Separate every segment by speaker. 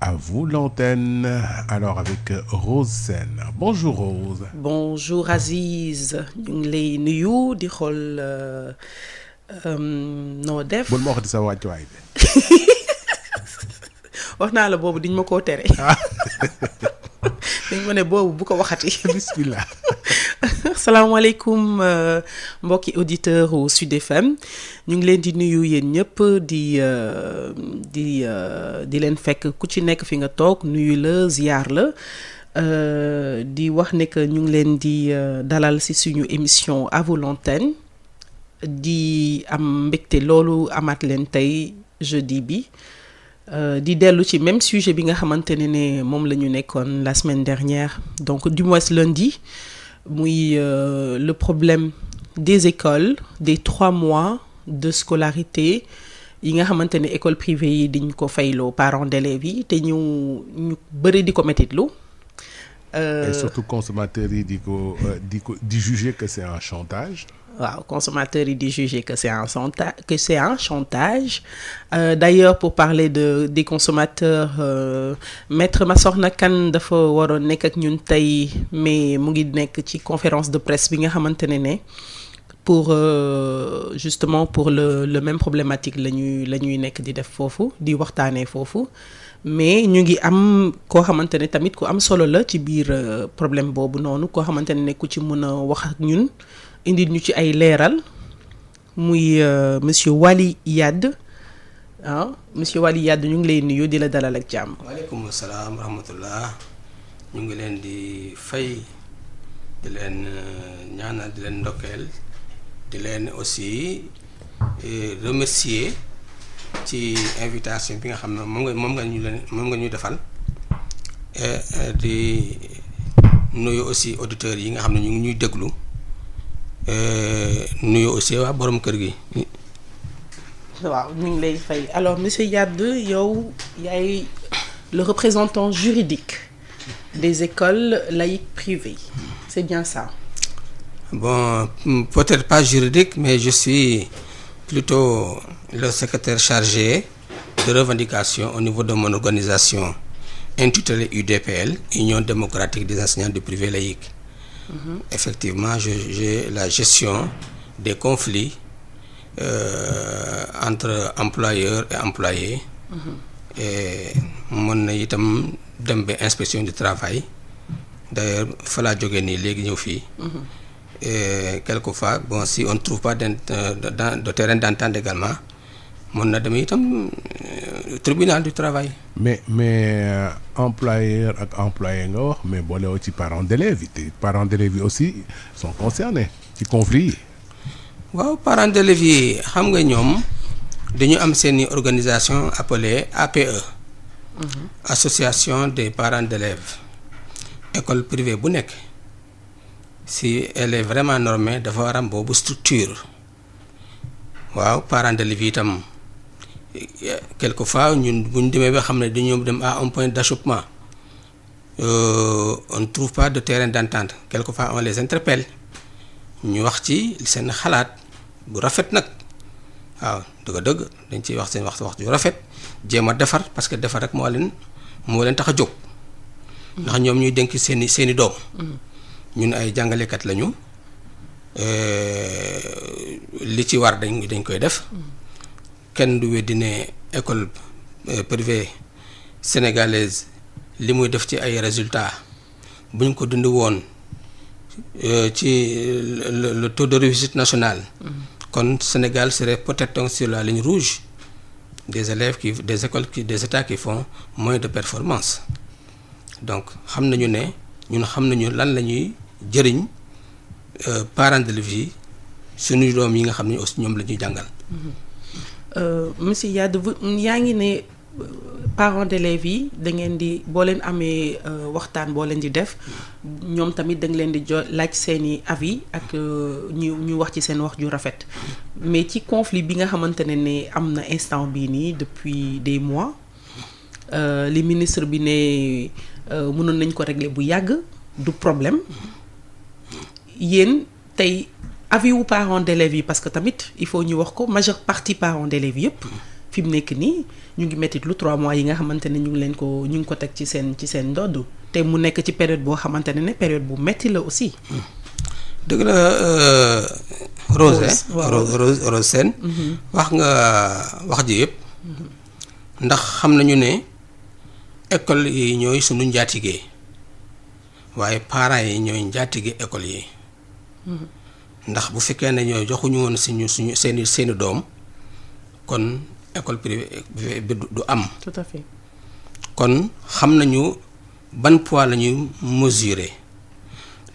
Speaker 1: À vous l'antenne, alors avec Rose Sène. Bonjour Rose.
Speaker 2: Bonjour Aziz, ñu ngi lay nuyu di xool noo def.
Speaker 1: bul ma waxati sa wàccuwaay bi.
Speaker 2: wax naa la boobu diñ ma koo tere. dañ ma ne boobu bu ko waxati.
Speaker 1: bismillah.
Speaker 2: salaamaaleykum mbokki auditeur u Sud FM ñu ngi leen di nuyu yéen ñëpp di leen fekk ku ci nekk fi nga toog nuyu la ziyaar la di wax ne que ñu ngi leen di dalal ci suñu émission à vous l'antenne di am mbégte loolu amaat leen tey jeudi bi di dellu ci même sujet bi nga xamante ne moom la ñu nekkoon la semaine dernière donc du moins lundi muy le problème des écoles des 3 mois de scolarité yi nga xamante ne école privée yi diñ ko fayloo parents d'élèves yi te ñu bëri di ko mettitlu
Speaker 1: et surtout consommateurs yi di juger que c'est un chantage.
Speaker 2: waaw consommateurs yi di juger que c'est un chantage d'ailleurs pour parler des consommateurs maître Massokhna Kane dafa waroon nekk ak ñun tey mais mu ngi nekk ci conférence de presse bi nga xamante ne pour justement pour le même problématique la ñuy nekk di def foofu di waxtaanee foofu mais ñu ngi am koo xamante ne tamit ku am solo la ci biir problème boobu noonu koo xamante ne ku ci mën a wax ak ñun indi ñu ci ay leeral muy monsieur Waly Yade monsieur Waly Yade ñu ngi lay nuyu di la dalal ak jàmm.
Speaker 3: waaleykum salaam wa rahmatullah ñu ngi leen di fay di leen ñaanal di leen ndokkeel di leen aussi remercier ci invitation bi nga xam ne moom nga ñu defal di nuyu aussi auditeurs yi nga xam ne ñu ngi ñuy déglu. nuyu aussi waa borom kër gi.
Speaker 2: waaw ñu ngi lay fay alors monsieur Yade yow yaay le représentant juridique des écoles laïques privées c'est bien ça.
Speaker 3: Bon, peut-être pas juridique mais je suis plutôt le secrétaire chargé de revendication au niveau de mon organisation intitulée UDPL, Union démocratique des enseignants du privé laïque. Effectivement, j'ai la gestion des conflits entre employeurs et employés. Et mën na itam dem ba inspection du travail d'ailleurs fa laa jógee nii léegi ñëw fii. Et quelquefois bon si on ne trouve pas de terrain d'entente également mën na dem itam tribunal du travail.
Speaker 1: mais employeur ak employé nga wax mais boolewoo ci parents d'élèves yi parents d'élèves yi aussi sont concernés ci conflit yi.
Speaker 3: waaw parents d'élèves yi xam nga ñoom dañu am seeni organisation appelée APE. Association des parents d'élèves. École privée bu nekk si elle est vraiment normée dafa war am boobu structure waaw parents d'élèves yi itam quelquefois ñun bu ñu demee ba xam ne dañoo dem à un point d'achoppement on ne trouve pas de terrain d'entente quelquefois on les interpelle ñu wax ci seen xalaat bu rafet nag waaw dëgg-dëgg dañ ciy wax seen wax ju rafet jéem a defar parce que defar rek moo leen tax a jóg ndax ñoom ñuy dénk seeni doom ñun ay jàngalekat lañu li ci war dañ koy def kenn du weddi ne école privée sénégalaise li muy def ci ay résultats bu ñu ko dund woon ci le taux de réussite national. kon Sénégal serait peut-être sur la ligne rouge des élèves des états qui font moins de performance donc xam nañu ne ñun xam nañu lan la ñuy jëriñ parents d'élèves yi suñu doom yi nga xam ne aussi ñoom la ñuy jàngal.
Speaker 2: monsieur Yade yaa ngi ne parents d'élèves yi da ngeen di boo leen amee waxtaan boo leen di def ñoom tamit da nga leen di laaj seeni avis ak ñu wax ci seen wax ju rafet mais ci conflit bi nga xamante ne am na instant bii nii depuis des mois li ministre bi ne mënoon nañ ko régler bu yàgg du problème yéen tey avis wu parents d'élèves yi parce que tamit il faut ñu wax ko majeure partie parents d'élèves yëpp fi mu nekk nii ñu ngi mettit lu 3 mois yi nga xamante ne ñu ngi ko teg ci seen ndodd te mu nekk ci période boo xamante ne période bu metti la aussi.
Speaker 3: dëgg la Rose Sène wax nga wax ji yëpp ndax xam nañu ne école yi ñooy suñu njaatige waaye parents yi ñooy njaatige école yi ndax bu fekkee ne ñooy joxuñu woon seeni doom kon école privée bi du am.
Speaker 2: Tout à fait.
Speaker 3: kon xam nañu ban poids la ñuy mesurer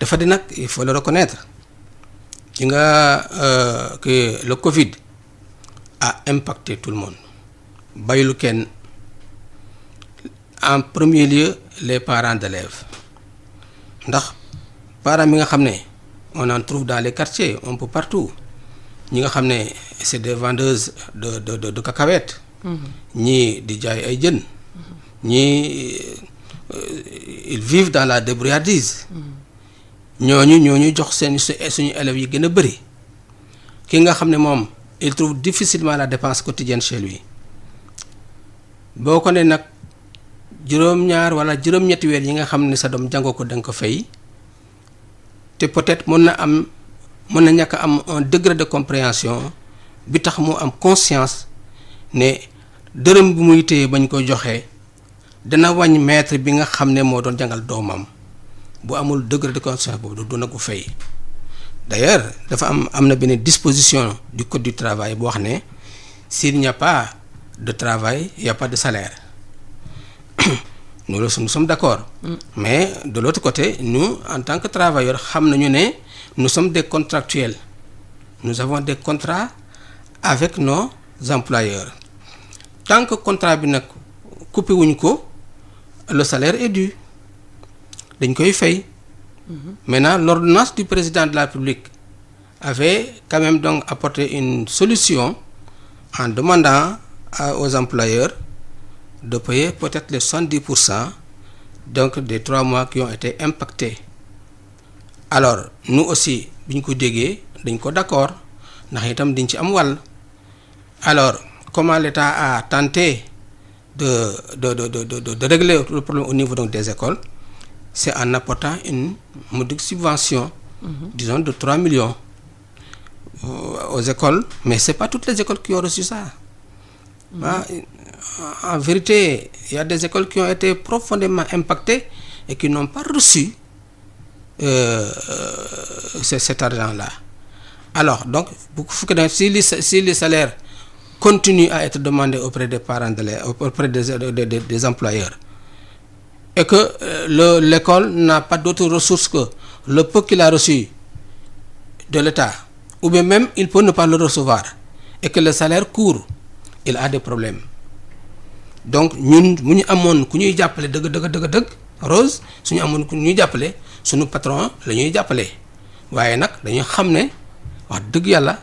Speaker 3: dafa di nag il faut le reconnaître ci nga que le Covid a impacté tout le monde bayulu kenn en premier lieu les parents d'élèves ndax parents mi nga xam ne on en trouve dans les quartiers un peu partout ñi nga xam ne c'est des vendeuses de cacahuètes ñii di jaay ay jën ñii ils vivent dans la débrouillardise ñooñu jox suñu élèves yi gën a bëri ki nga xam ne moom il trouve difficilement la dépense quotidienne chez lui boo ko ne nag juróom-ñaar wala juróom-ñetti weer yi nga xam ne sa doom jàngoo ko da nga ko fay te peut-être mën na ñàkk am un degré de compréhension bi tax mu am conscience ne dërëm bi muy téye bañ ko joxee dana wàññi maître bi nga xam ne moo doon jàngal doomam bu amul degré de conscience boobu du na ko fay d'ailleurs dafa am na benn disposition du code du travail boo wax ne s'il n'y a pas de travail il n'y a pas de salaire nous sommes d'accord. Mais de l'autre côté nous en tant que travailleurs xam nañu ne nous sommes des contractuels nous avons des contrats avec nos employeurs tant que contrat bi nag coupé wuñ ko le salaire est dû dañ koy fay. Maintenant l'ordonnance du président de la République avait quand même donc apporté une solution en demandant aux employeurs de payer peut-être les 70% donc des 3 mois qui ont été impactés. Alors nous aussi bi ñu ko déggee dañ ko d'accord ndax itam dañ ci am wàll. Alors comment l'État a tenté de régler le problème au niveau donc des écoles, c'est en apportant une modique subvention, disons de 3 millions aux écoles, mais c'est pas toutes les écoles qui ont reçu ça. En vérité, il y a des écoles qui ont été profondément impactées et qui n'ont pas reçu cet argent-là. Alors, donc, si les salaires continuent à être demandés auprès des parents auprès des employeurs, et que l'école n'a pas d'autres ressources que le peu qu'il a reçu de l'État, ou bien même il peut ne pas le recevoir, et que le salaire court, il a des problèmes. Donc ñun bu ñu amoon ku ñuy jàppale dëgg Rose suñu amoon ku ñuy jàppale suñu patron la ñuy jàppale waaye nag dañuy xam ne wax dëgg yàlla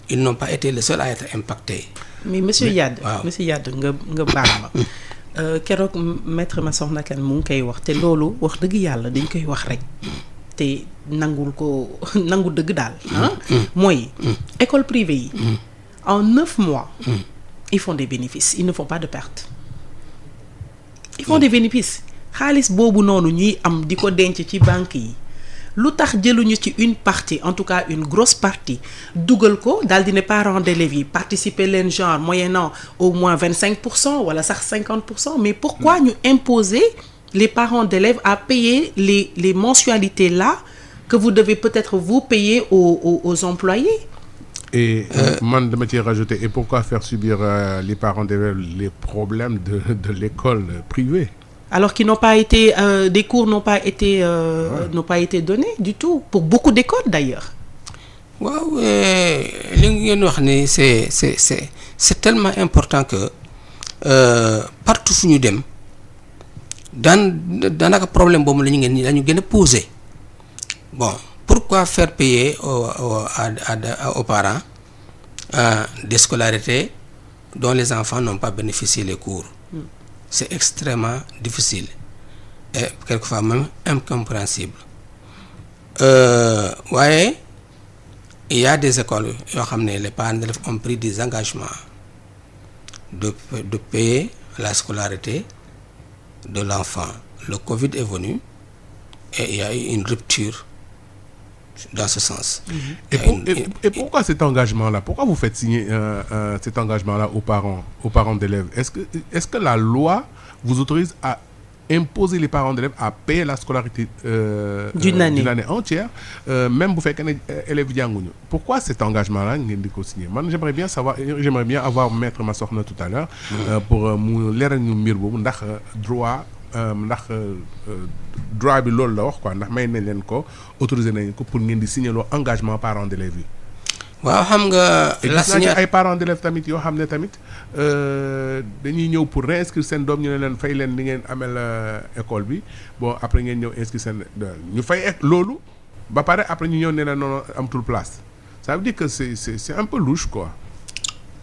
Speaker 3: ils n'ont pas été les seuls à être impactés.
Speaker 2: mais monsieur Yade nga baal ma keroog maître Massokhna Kane mu ngi koy wax te loolu wax dëgg yàlla dañ koy wax rek te nangu dëgg daal mooy école privée yi en 9 mois ils font des bénéfices ils ne font pas de pertes. Ils font des bénéfices xaalis boobu noonu ñuy am di ko denc ci banque yi lu tax jëluñu ci une partie en tout cas une grosse partie dugal ko daal di ne parents d'élèves yi participer leen genre moyennant au moins 25% wala sax 50%, mais pourquoi ñu imposer les parents d'élèves à payer les mensualités là que vous devez peut-être vous payer aux employés?
Speaker 1: Et man dama ci rajouter, et pourquoi faire subir les parents d'élèves les problèmes de l'école privée?
Speaker 2: Alors qu'ils n'ont pas été des cours n'ont pas été donnés du tout pour beaucoup d'écoles d'ailleurs.
Speaker 3: Waaw li ngeen wax ni c'est tellement important que partout fu ñu dem daanaka problème boobu la ñu gën a poser. Bon, pourquoi faire payer aux parents des scolarités dont les enfants n'ont pas bénéficié les cours? C'est extrêmement difficile et quelquefois même incompréhensible. Ouais, il y a des écoles yoo xam ne les parents d'élèves ont pris des engagements de payer la scolarité de l'enfant. Le Covid est venu et il y a eu une rupture dans ce sens.
Speaker 1: Et pourquoi cet engagement-là? Pourquoi vous faites signer cet engagement-là aux parents d'élèves? Est-ce que la loi vous autorise à imposer les parents d'élèves à payer la scolarité d'une année entière, même vous faites qu'un élève jànguñu? Pourquoi cet engagement-là ngeen di ko signer? Man j'aimerais bien avoir maître Massokhna tout à l'heure pour mu leeral ñu mbir boobu ndax droit bi loolu la wax quoi, ndax may nañ leen ko autorisé nañ ko pour ngeen di signer loo engagement parents d'élèves yi.
Speaker 3: waaw xam nga.
Speaker 1: la signer ay parents d'élèves tamit yoo xam ne tamit dañuy ñëw pour réinscrire seen doom ñu ne leen fay leen li ngeen amel école bi bon après ngeen ñëw inscrire seen ñu fay loolu ba pare après ñu ñëw ne la noonu amatul place. Ça veut dire que c'est un peu louche quoi.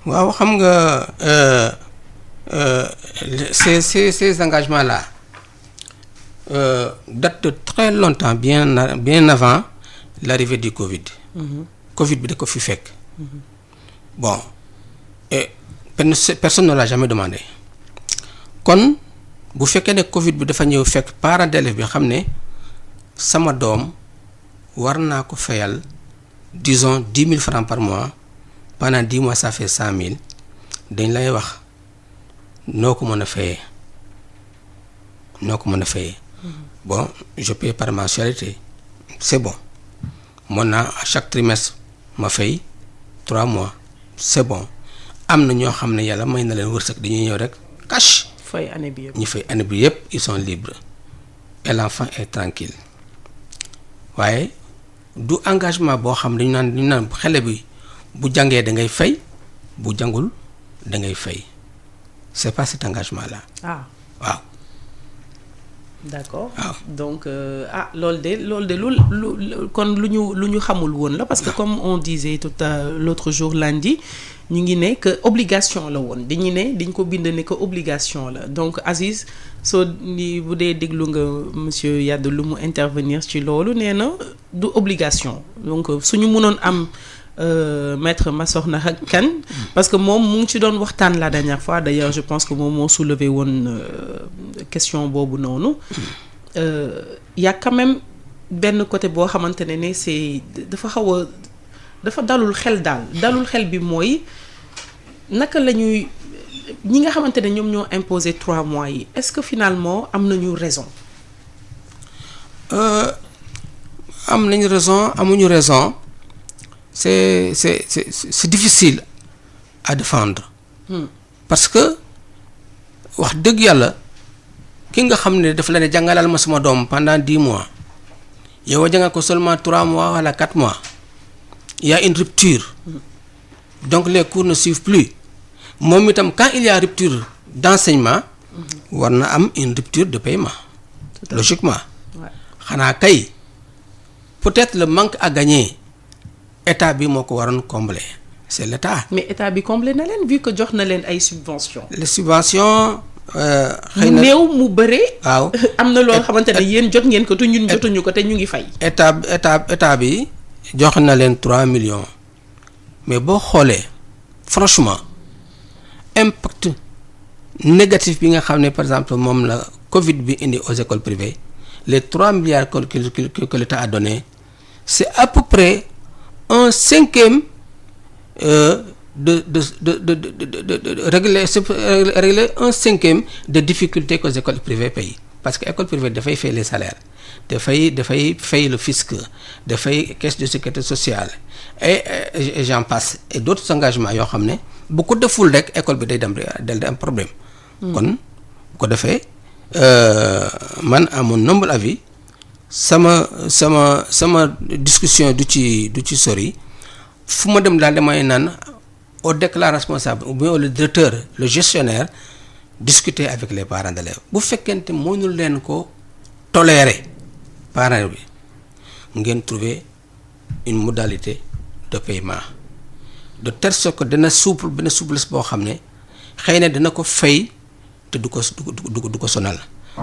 Speaker 3: waaw xam nga ces engagements là datent de très longtemps, bien avant l'arrivée du Covid. Covid bi da ko fi fekk. Bon, et personne ne l'a jamais demandé. Kon bu fekkee ne Covid bi dafa ñëw fekk parent d'élève bi xam ne sama doom war naa ko fayal disons 10 000 francs par mois pendant 10 mois ça fait 100 000 dañ lay wax noo ko mën a fayee. Bon, je paye par mensualité, c'est bon. Mon à chaque trimestre ma fay 3 mois, c'est bon. Am na ñoo xam ne yàlla may na leen wërsëg dañuy ñëw rek cash.
Speaker 2: fay année bi yëpp
Speaker 3: ñu fay année bi yëpp ils sont libres et l'enfant est tranquille. waaye du engagement boo xam dañu naan xale bi bu jàngee da ngay fay bu jàngul da ngay fay c'est pas cet engagement là. waaw.
Speaker 2: D'accord. Donc loolu de kon lu ñu xamul woon la parce que comme on disait l'autre jour lundi ñu ngi ne que obligation la woon dañ ko bind ne que obligation la donc Aziz soo ni bu dee déglu nga monsieur Yade lu mu intervenir ci loolu nee na du obligation donc suñu mënoon am maître Massokhna Kane parce que moom mu ngi ci doon waxtaan la dernière fois d'ailleurs je pense que moom moo soulevé woon question boobu noonu y a quand même benn côté boo xamante ne c'est dafa dalul xel bi mooy naka la ñuy ñi nga xamante ne ñoom ñoo imposer 3 mois yi est-ce que finalement am nañu raison.
Speaker 3: am nañu raison amuñu raison. C'est difficile à défendre. Parce que wax dëgg yàlla ki nga xam ne dafa la ne jàngalal ma sama doom pendant 10 mois yow jàngal ko seulement 3 mois wala 4 mois il y a une rupture. Donc les cours ne suivent plus moom itam quand il y a rupture d'enseignement war na am une rupture de paiement logiquement. xanaa kay peut-être le manque à gagner état bi moo ko waroon combler c'est l'état.
Speaker 2: Mais état bi combler na leen vu que jox na leen ay subventions.
Speaker 3: Les subventions xëy na
Speaker 2: mu néew mu bëree.
Speaker 3: waaw
Speaker 2: am na loo xamante ne yéen jot ngeen ko te ñun jotuñu ko te ñu ngi fay.
Speaker 3: état bi jox na leen 3 millions mais boo xoolee franchement impact négatif bi nga xam ne par exemple moom la Covid bi indi aux écoles privées les 3 milliards que l'État a donné c'est à peu près 1/5 de régler 1/5 de difficultés que les écoles privées payent parce que école privée dafay fay les salaires dafay fay le fisc dafay caisse de sécurité sociale et j'en passe et d'autres engagements yoo xam ne bu ko deful rek école bi day am problème. kon bu ko defee man à mon humble avis sama discussion du ci sori fu ma dem daal damay naan au déclarant responsable ou bien au directeur le gestionnaire discuter avec les parents d'élèves bu fekkente mënul leen ko tolérer parents bi ngeen trouver une modalité de paiement de telle sorte que dana benn souplesse boo xam ne xëy na dana ko fay te du ko sonal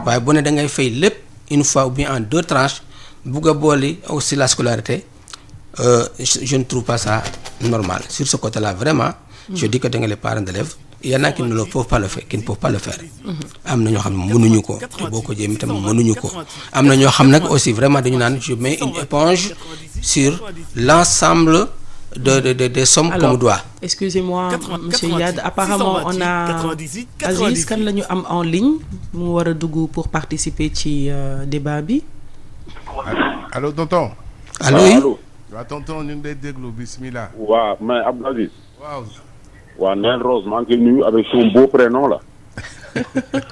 Speaker 3: waaye bu ne da ngay fay lépp une fois ou bien en 2 tranches bugg a booli aussi la scolarité je ne trouve pas ça normal sur ce côté-là vraiment je dis que da nga les parents d'élèves y en a qui ne le peuvent pas le faire, qui ne peuvent pas le faire. am na ñoo xam ne mënuñu ko te boo ko jéem itam mënuñu ko am na ñoo xam nag aussi vraiment dañu naan je mets une éponge sur l'ensemble des sommes
Speaker 2: Alors,
Speaker 3: qu'on doit.
Speaker 2: Excusez-moi, monsieur Yad, apparemment on a Aziz kan la ñu am en ligne mu war a dugg pour participer ci débat bi.
Speaker 1: Allô tonton.
Speaker 3: allo yi
Speaker 1: waaw tonton ñu ngi lay déglu bismillah.
Speaker 4: waaw mais Abdou Aziz.
Speaker 1: waaw.
Speaker 4: waaw Nel Rose maa ngi koy nuyu avec son beau prénom là.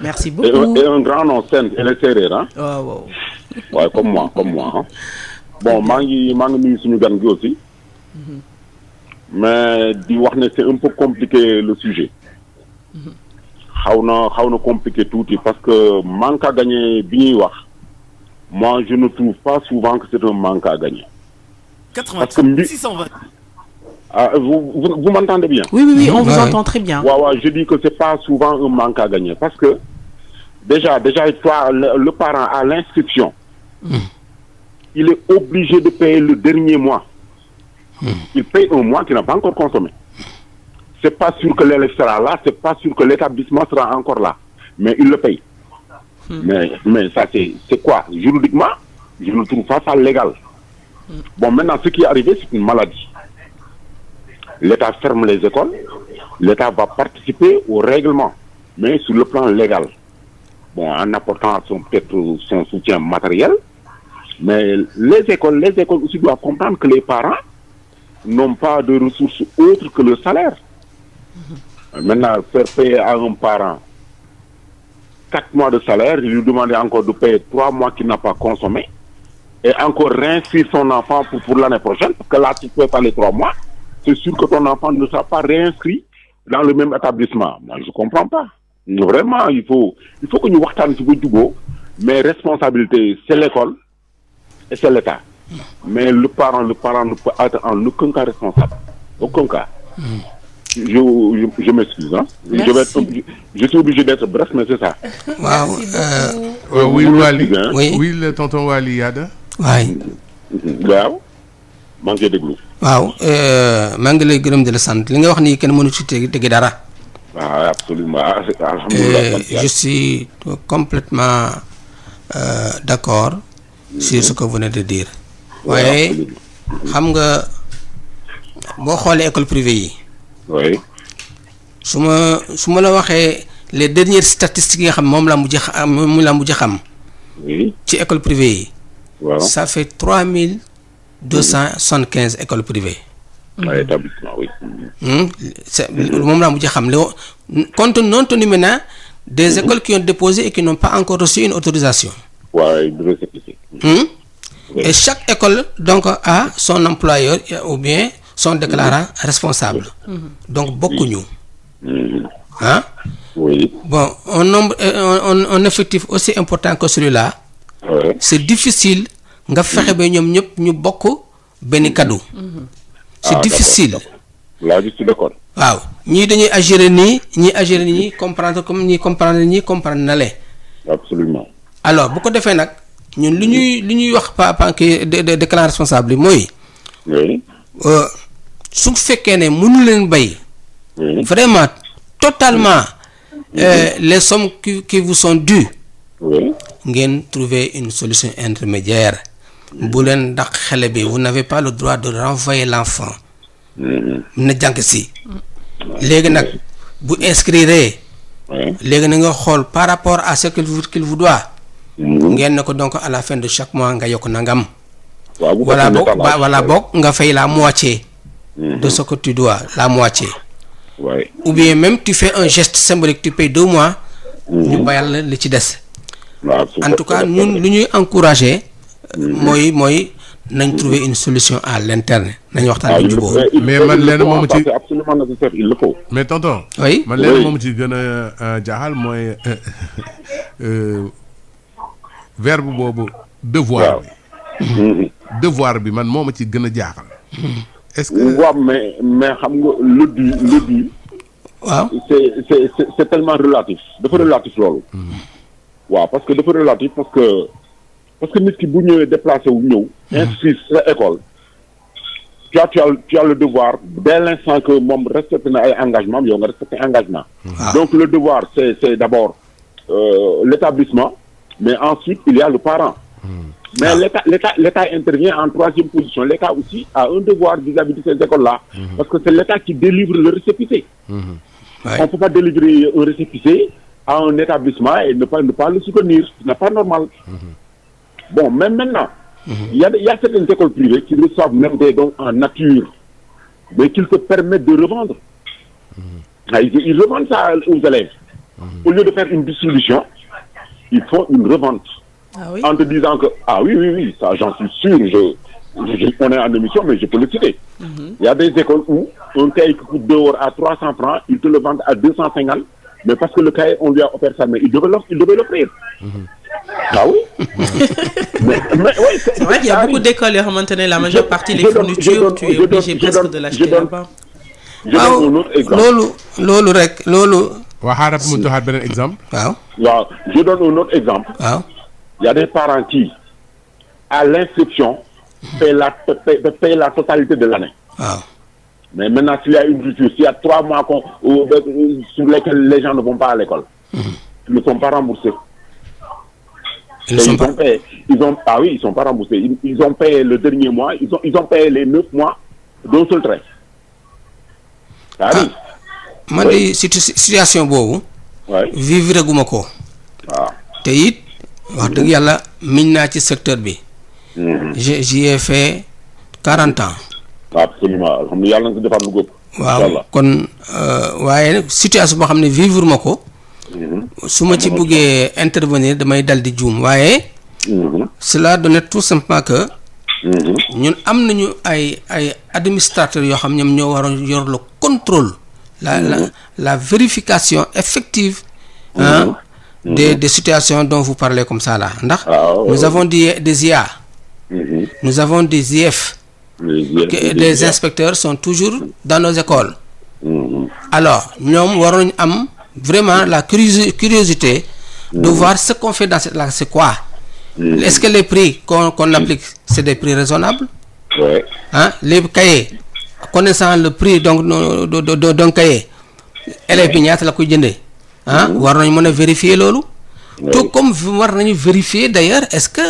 Speaker 2: Merci
Speaker 4: et
Speaker 2: beaucoup.
Speaker 4: un grand nom Sène elle est séeréer ah.
Speaker 2: waaw.
Speaker 4: waaye comme moi ah. bon maa ngi nuyu suñu gan gi aussi. mais di wax ne c'est un peu compliqué le sujet. xaw na compliqué tuuti parce que manque à gagner bi ñuy wax. moi je ne trouve pas souvent que c'est un manque à gagner.
Speaker 5: 88 620.
Speaker 4: Ah, vous m'entendez bien?
Speaker 2: Oui, on vous entend très bien.
Speaker 4: Ouais, je dis que c'est pas souvent un manque à gagner parce que déjà toi, le parent à l'inscription, il est obligé de payer le dernier mois. Il paye un mois qu'il n'a pas encore consommé. C'est pas sûr que l'élève sera là, c'est pas sûr que l'établissement sera encore là, mais il le paye. Mais ça c'est quoi? Juridiquement, je ne trouve pas ça légal. Bon, maintenant, ce qui est arrivé, c'est une maladie. L'État ferme les écoles, l'État va participer au règlement, mais sur le plan légal. Bon, en apportant peut-être son soutien matériel, mais les écoles aussi doivent comprendre que les parents n'ont pas de ressources autres que le salaire. Maintenant, faire payer à un parent 4 mois de salaire, lui demander encore de payer 3 mois qu'il n'a pas consommé, et encore réinscrire son enfant pour l'année prochaine, parce que là, tu peux pas les 3 mois, c'est sûr que ton enfant ne sera pas réinscrit dans le même établissement. Moi, je comprends pas. Vraiment, il faut que nous waxtaan ci ba juboo, mais responsabilité, c'est l'école et c'est l'État. Mais le parent ne peut être en aucun cas responsable. Aucun cas. Je m'excuse, hein. Je suis obligé d'être bref, mais c'est ça.
Speaker 3: Waaw.
Speaker 1: Oui, Wali.
Speaker 3: Oui,
Speaker 1: le tonton Wali Yada.
Speaker 3: waay.
Speaker 4: waaw. maa ngi koy déglu.
Speaker 3: waaw maa ngi lay gërëm di la sant li nga wax nii kenn mënu ci tegi dara.
Speaker 4: Ah, absolument. Alhamdulillah.
Speaker 3: Je suis complètement d'accord sur ce que vous venez de dire. waaye xam nga boo xoolee école privée yi.
Speaker 4: Oui.
Speaker 3: su ma la waxee les dernières statistiques yi nga xam moom laa mujj xam.
Speaker 4: Oui.
Speaker 3: ci école privée yi.
Speaker 4: waaw
Speaker 3: ça fait 3275 écoles privées.
Speaker 4: ay établissement, oui.
Speaker 3: moom laa mujj xam compte tenu maintenant des écoles qui ont déposé et qui n'ont pas encore reçu une autorisation.
Speaker 4: Ouais, de récépissé.
Speaker 3: Et chaque école donc a son employeur ou bien son déclarant responsable. Donc bokkuñu. Hein?
Speaker 4: Oui.
Speaker 3: Bon, un effectif aussi important que celui-là.
Speaker 4: Ouais.
Speaker 3: C'est difficile nga fexe ba ñoom ñëpp ñu bokk benn cadeau. C'est difficile.
Speaker 4: Là, je suis d'accord.
Speaker 3: waaw ñii dañuy agir nii comprendre comme ñii comprendre na lee.
Speaker 4: Absolument.
Speaker 3: Alors bu ko defee nag ñun li ñuy wax pas que déclarant responsable yi mooy.
Speaker 4: Oui.
Speaker 3: su fekkee ne mënu leen bay. Vraiment totalement les sommes qui vous sont dues.
Speaker 4: Oui.
Speaker 3: ngeen trouver une solution intermédiaire. bu leen ndax xale bi vous n'avez pas le droit de renvoyer l'enfant. na jàng si. léegi nag bu inscrire. léegi na nga xool par rapport à ce qu'il vous doit. ngeen ne ko donc à la fin de chaque mois nga yokk nangam. wala boog nga fay la moitié. de ce que tu dois la moitié.
Speaker 4: Ouais.
Speaker 3: Ou bien même tu fais un geste symbolique, tu payes 2 mois. ñu bayal la li ci des. En tout cas ñun lu ñuy encourager. mooy nañ trouver une solution à l'interne nañ waxtaan bi jubóo.
Speaker 1: mais man leen moom ci
Speaker 4: c'est absolument nécessaire, il le faut.
Speaker 1: mais tonton.
Speaker 3: oui
Speaker 1: man leen moom ci gën a jaaxal mooy verbe boobu devoir bi. devoir bi man moom ci gën a jaaxal. est-ce que
Speaker 4: waaw mais xam nga le dit.
Speaker 3: waaw
Speaker 4: c'est tellement relatif dafa relatif loolu. waaw parce que dafa relatif parce que nit ki bu ñëwee déplacé wu ñëw. inscrit sa école tu as le devoir dès l'instant que moom respecte na ay engagement yow nga respecté engagement. Donc le devoir c'est d'abord l'établissement, mais ensuite il y a le parent. Mais l'État intervient en troisième position. L'État aussi a un devoir vis-à-vis de ces écoles-là, parce que c'est l'État qui délivre le récépissé. On ne peut pas délivrer un récépissé à un établissement et ne pas le soutenir. Ce n'est pas normal. Bon, même maintenant, il y a certaines écoles privées qui reçoivent même des dons en nature, mais qu'ils se permettent de revendre. Ils revendent ça aux élèves. Au lieu de faire une distribution, ils font une revente.
Speaker 2: Ah oui?
Speaker 4: En te disant que, oui, ça j'en suis sûr, on est en émission, mais je peux le citer. Il y a des écoles où un cahier qui coûte dehors à 300 francs, ils te le vendent à 250, mais parce que le cahier, on lui a offert ça, mais il devait l'offrir. Ah oui? mais oui,
Speaker 2: c'est vrai qu'il y a beaucoup d'écoles qui ont la majeure partie des fournitures, tu es obligé presque de l'acheter là-bas.
Speaker 4: Je donne un autre exemple. Je donne un autre exemple. Il y a des parents qui, à l'inscription, paient la totalité de l'année. Mais maintenant, s'il y a une rupture, s'il y a 3 mois sur lesquels les gens ne vont pas à l'école, ils ne sont pas remboursés. Ils sont pas remboursés. Ils ont payé le dernier mois, ils ont payé les 9 mois d'un seul trait. Ça arrive.
Speaker 3: Moi, situation boobu. Vivre guma ko. Te it wax dëgg yàlla miñ naa ci secteur bi. J'y ai fait 40 ans.
Speaker 4: Absolument. Xam ne yàlla na ko defar lu góob.
Speaker 3: Waaw kon waaye situation boo xam ne vivre ma ko. su ma ci bëggee intervenir damay dal di juum waaye. Cela donne tout simplement que. ñun am nañu ay administrateurs yoo xam ñoom ñoo waroon yor le contrôle. La vérification effective des situations dont vous parlez comme ça là. Nous avons des IA, nous avons des IF, les inspecteurs sont toujours dans nos écoles. Alors, nous avons vraiment la curiosité de voir ce qu'on fait dans cette là, c'est quoi. Est-ce que les prix qu'on applique, c'est des prix raisonnables? Les cahiers, connaissant le prix d'un cahier, élève bi ñaata la koy jëndee war nañu mën a vérifier loolu. Tout comme war nañu vérifier d'ailleurs est-ce que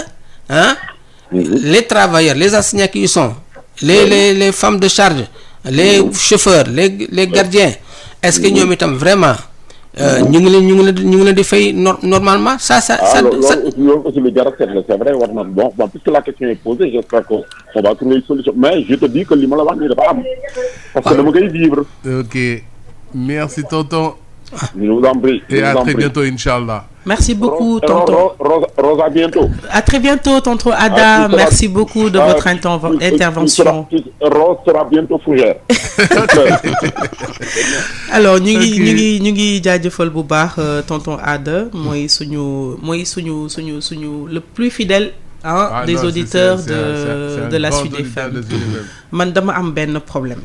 Speaker 3: les travailleurs, les enseignants qui y sont, les femmes de charge, les chauffeurs, les gardiens, est-ce que ñoom itam vraiment ñu ngi leen di fay normalement ça
Speaker 4: loolu aussi le jar a seetlu c'est vrai war na bon puisque la question est posée j'espère qu'on va trouver une solution mais je te dis que li ma la wax nii dafa am parce que dama koy vivre.
Speaker 1: Ok, merci tonton.
Speaker 4: Je vous en prie.
Speaker 1: Et à très bientôt Inch'Allah.
Speaker 2: Merci beaucoup tonton.
Speaker 4: Rose, à bientôt.
Speaker 2: À très bientôt tonton Ada. Merci beaucoup de votre intervention.
Speaker 4: Rose sera bientôt fougère.
Speaker 2: Alors ñu ngi jaajëfal bu baax tonton Ada mooy suñu le plus fidèle des auditeurs de la Sud FM. Man dama am benn problème.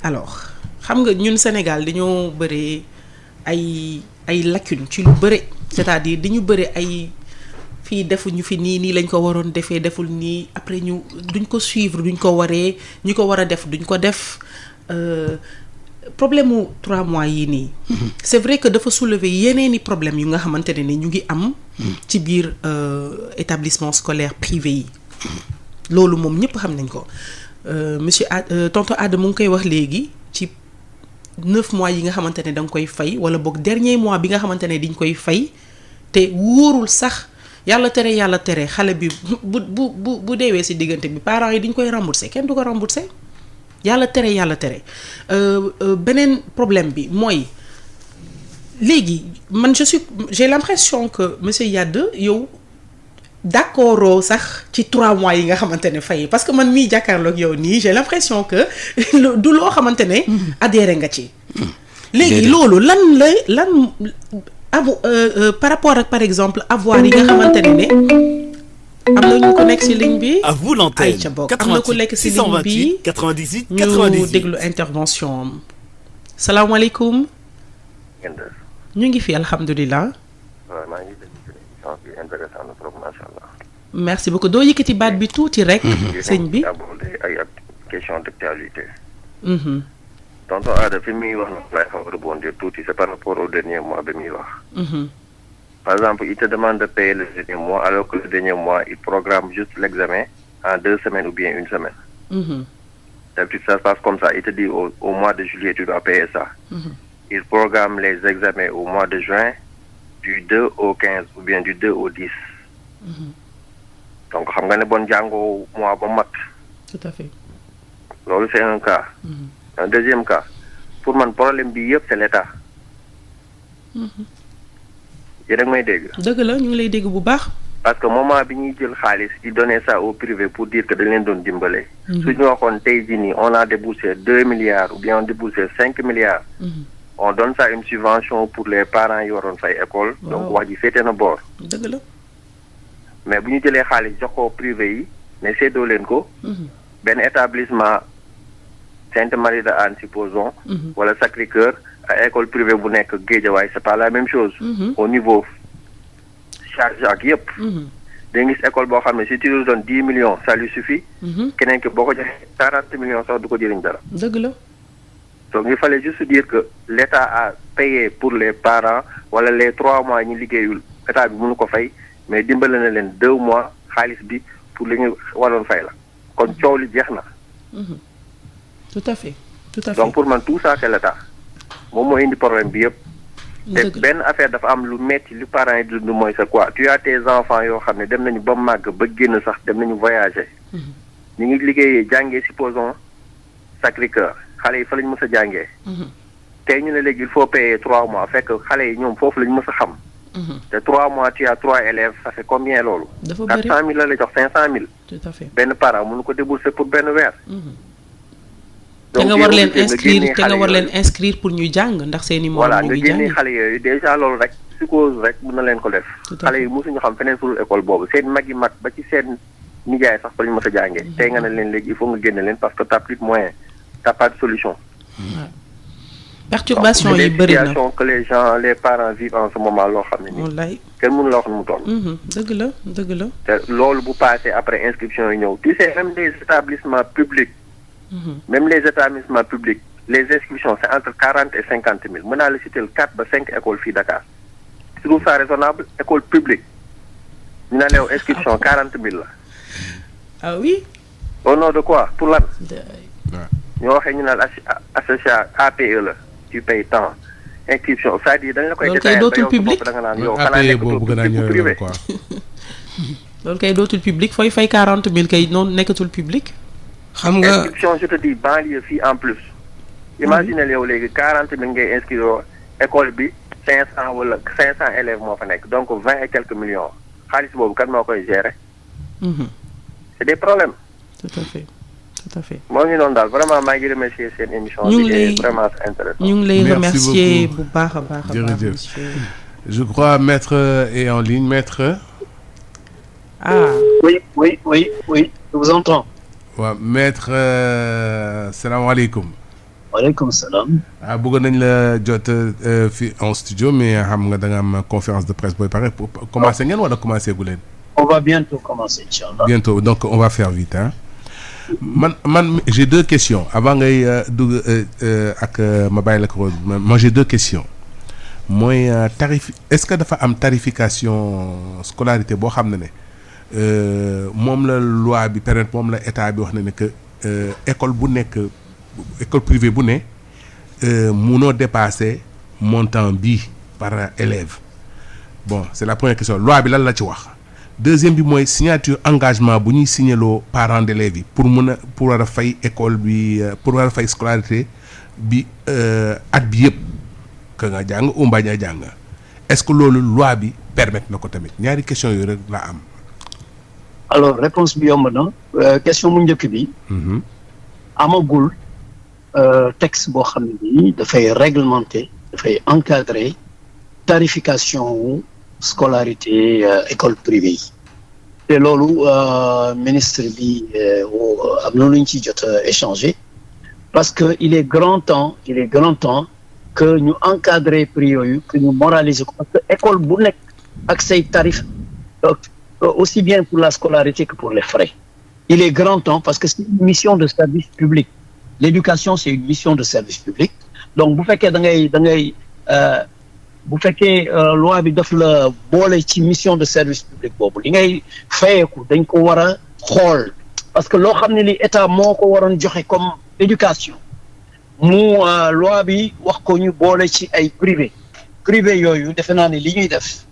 Speaker 2: Alors xam nga ñun Sénégal dañoo bëri ay lacunes ci lu bëri c'est-à-dire dañu bëri ay fii defuñu fi nii lañ ko waroon defee deful nii après ñu duñ ko suivre duñ ko waree ñu ko war a def duñ ko def problème mu 3 mois yii nii. C'est vrai que dafa soulever yeneeni problème yu nga xamante ne ni ñu ngi am. ci biir établissement scolaire privé yi. loolu moom ñëpp xam nañ ko monsieur tonton Ada mu ngi koy wax léegi ci 9 mois yi nga xamante ne da nga koy fay wala boog dernier mois bi nga xamante ne diñ koy fay te wóorul sax yàlla tere xale bi bu deewee ci diggante bi parents yi diñ koy rembourser kenn du ko rembourser yàlla tere beneen problème bi mooy léegi man j'ai l'impression que monsieur Yade yow d'accord sax ci 3 mois yi nga xamante ne fay parce que man mii jàkkaarloog yow nii j'ai l'impression que du loo xamante ne adhéré nga ci. léegi loolu lan par rapport ak par exemple avoir yi nga xamante ne am na ñu ko nekk ci ligne bi.
Speaker 5: À vous l'antenne.
Speaker 2: am na ku nekk ci ligne bi
Speaker 5: 98
Speaker 2: ñu déglu intervention am. salaamaaleykum. ñu ngi fi alhamdulilah.
Speaker 6: waaw maa ngi déglu émission bi intéressant na trop macha allah.
Speaker 2: merci beaucoup doo yëkkati baat bi tuuti rek. sëñ bi
Speaker 6: ay question d'actualité.
Speaker 2: Mhm.
Speaker 6: Tonton Ada fi muy wax nag lay xaw a rebondir tuuti c'est par rapport au dernier mois bi muy wax.
Speaker 2: Mhm.
Speaker 6: Par exemple, il te demande de payer le dernier mois alors que le dernier mois, il programme juste l'examen en 2 semaines ou bien 1 semaine.
Speaker 2: Mhm.
Speaker 6: D'habitude, ça se passe comme ça. Il te dit au mois de juillet, tu dois payer ça. Il programme les examens au mois de juin, du 2 au 15 ou bien du 2 au 10. Donc, xam nga ne bon jàngoo mois ba mat.
Speaker 2: Tout à fait.
Speaker 6: Loolu c'est un cas. Un deuxième cas, pour man problème bi yëpp c'est l'État. yéen a ngi may dégg.
Speaker 2: dëgg la ñu ngi lay dégg bu baax.
Speaker 6: Parce que moment bi ñuy jël xaalis di donner ça au privé pour dire que dañ leen doon dimbale. su ñu waxoon tey jii nii on a déboursé 2 milliards ou bien on déboursé 5 milliards. On donne ça une subvention pour les parents yi waroon fay école. donc wax ji féete na boor.
Speaker 2: dëgg la.
Speaker 6: mais bu ñu jëlee xaalis jox ko privé yi ne séddoo leen ko. benn établissement Sainte-Marie de Anne supposons. wala Sacré-Cœur à école privée bu nekk Guédiawaye c'est pas la même chose. au niveau charge ak yëpp. da gis école boo xam ne si tu lui donnes 10 millions ça lui suffit. keneen ki boo ko joxee 40 millions sax du ko jëriñ dara.
Speaker 2: dëgg la.
Speaker 6: donc il fallait juste dire que l'État a payé pour les parents wala les 3 mois ñu liggéeyul état bi mënu ko fay mais dimbale na leen 2 mois xaalis bi pour li ñu waroon fay la kon coow li jeex na.
Speaker 2: tout à fait tout à fait.
Speaker 6: donc pour man tout ça c'est l'État moom moo indi problème bi yëpp. te benn affaire dafa am lu metti lu parents yi dund mooy c'est quoi tu as tes enfants yoo xam ne dem nañu ba màgg ba génn sax dem nañu voyager. ñu ngi liggéeyee jàngee supposons Sacré-Cœur xale yi fa lañu mës a jàngee. tey ñu ne léegi il faut payer 3 mois fekk xale yi ñoom foofu lañu mës a xam. te 3 mois tu as 3 élèves ça fait combien loolu.
Speaker 2: dafa bëri
Speaker 6: 400000 la lay jox 500000.
Speaker 2: tout à fait.
Speaker 6: benn parent mënu ko débourser pour benn weer.
Speaker 2: te nga war leen inscrire pour ñu jàng ndax seeni moom
Speaker 6: voilà
Speaker 2: ñu
Speaker 6: nga
Speaker 2: ngi jàng.
Speaker 6: génne xale yooyu déjà loolu rek suppose rek mën na leen ko def. xale yi mosuñu xam feneen furul école boobu seen mag yi mag ba ci seen nijaay sax fa lañu mës a jàngee. tey nga ne leen léegi il faut nga génne leen parce que t'as plus de moyens t'as pas de solution.
Speaker 2: perturbation yi bëri na
Speaker 6: situation que les gens les parents vivent en ce moment loo xam ne nii.
Speaker 2: wallaay.
Speaker 6: kenn mënu la wax nu mu toll.
Speaker 2: dëgg la dëgg la.
Speaker 6: te loolu bu passé après inscription yi ñëw tu sais même les établissements publics. même les établissements publics les inscriptions c'est entre 40 et 50 000 mën naa la citer 4 ba 5 écoles fii Dakar tu trouves ça raisonnable école publique ñu naan yow inscription 40 000 la.
Speaker 2: ah oui.
Speaker 6: au nom de quoi pour lan. ñoo waxee ñu naan association APE la tu payes tant inscription c'est-à-dire dañ la koy.
Speaker 2: loolu kay dootul public
Speaker 6: da nga naan yow
Speaker 1: xanaa nekkatoo public privé quoi.
Speaker 2: loolu kay dootul public fooy fay 40 000 kay noonu nekkatul public.
Speaker 3: xam nga
Speaker 6: inscription je te dis banlieue fii en plus. imaginez yow léegi 40 000 ngay inscrire école bi 500 wala 500 élèves moo fa nekk donc 20 et quelques millions xaalis boobu kan moo koy gérer. c'est des problèmes.
Speaker 2: tout à fait tout à fait.
Speaker 6: moo ngi noonu daal vraiment maa ngi remercier seen émission.
Speaker 2: ñu ngi lay
Speaker 6: vraiment c'est intéressant.
Speaker 2: ñu ngi lay
Speaker 1: Merci
Speaker 2: remercier
Speaker 1: beaucoup.
Speaker 2: bu baax a baax a baax.
Speaker 1: Jërëjëf.
Speaker 2: monsieur.
Speaker 1: Je crois maître est en ligne maître.
Speaker 2: ah
Speaker 7: Oui, je vous entends.
Speaker 1: waaw maître salaamaaleykum.
Speaker 7: Waaleykum salaam.
Speaker 1: bëggoon nañ la jot fii en studio mais xam nga da nga am conférence de presse booy pare pour commencer ngeen wala commencer gu leen.
Speaker 7: On va bientôt commencer, Inch'Allah.
Speaker 1: Bientôt donc on va faire vite hein. man j'ai 2 questions avant ngay dugg ak ma bàyyi la ko moi j'ai 2 questions mooy tarif est-ce que dafa am tarification scolarité boo xam ne moom la loi bi permettre moom la état bi wax na ne que école bu nekk école privée bu ne munoo dépasser montant bii par élève bon c'est la première question loi bi lan la ci wax. Deuxième bi mooy signature engagement bu ñuy signaloo parents d'élèves yi pour mën a pour war a fay école bi pour war a fay scolarité bi at bi yëpp que nga jàng ou bañ a jàng est-ce que loolu loi bi permettre na ko tamit ñaari question yooyu rek la am.
Speaker 7: Alors réponse bi yomb na question mu njëkk bi. amagul texte boo xam ne bii dafay réglementer dafay encadrer tarification wu scolarité école privée yi te loolu ministre bi am na lu ñu ci jot a échanger parce que il est grand temps que ñu encadrer prix yooyu que ñu moraliser ko parce que école bu nekk ak say tarif aussi bien pour la scolarité que pour les frais il est grand temps parce que c'est une mission de service public. L'éducation, c'est une mission de service public. Donc, bu fekkee bu fekkee loi bi daf la boole ci mission de service public boobu li ngay fayeeku dañ ko war a xool parce que loo xam ne li état moo ko waroon joxe comme éducation mu loi bi wax ko ñu boole ci ay privé yooyu defe naa ne li ñuy def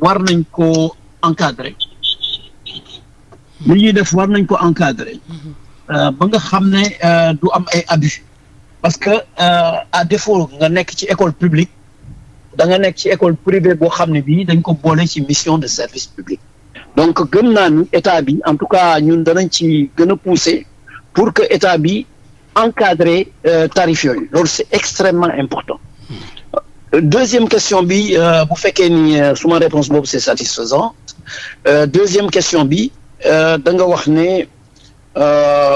Speaker 7: war nañ ko encadrer ba nga xam ne du am ay abus parce que à défaut nga nekk ci école publique da nga nekk ci école privée boo xam ne bii dañ ko boole ci mission de service public donc gëm naa ni état bi en tout cas ñun danañ ci gën a pousser pour que état bi encadrer tarif yooyu loolu c'est extrêmement important. Deuxième question bi bu fekkee ni suma réponse boobu c'est satisfaisant deuxième question bi da nga wax ne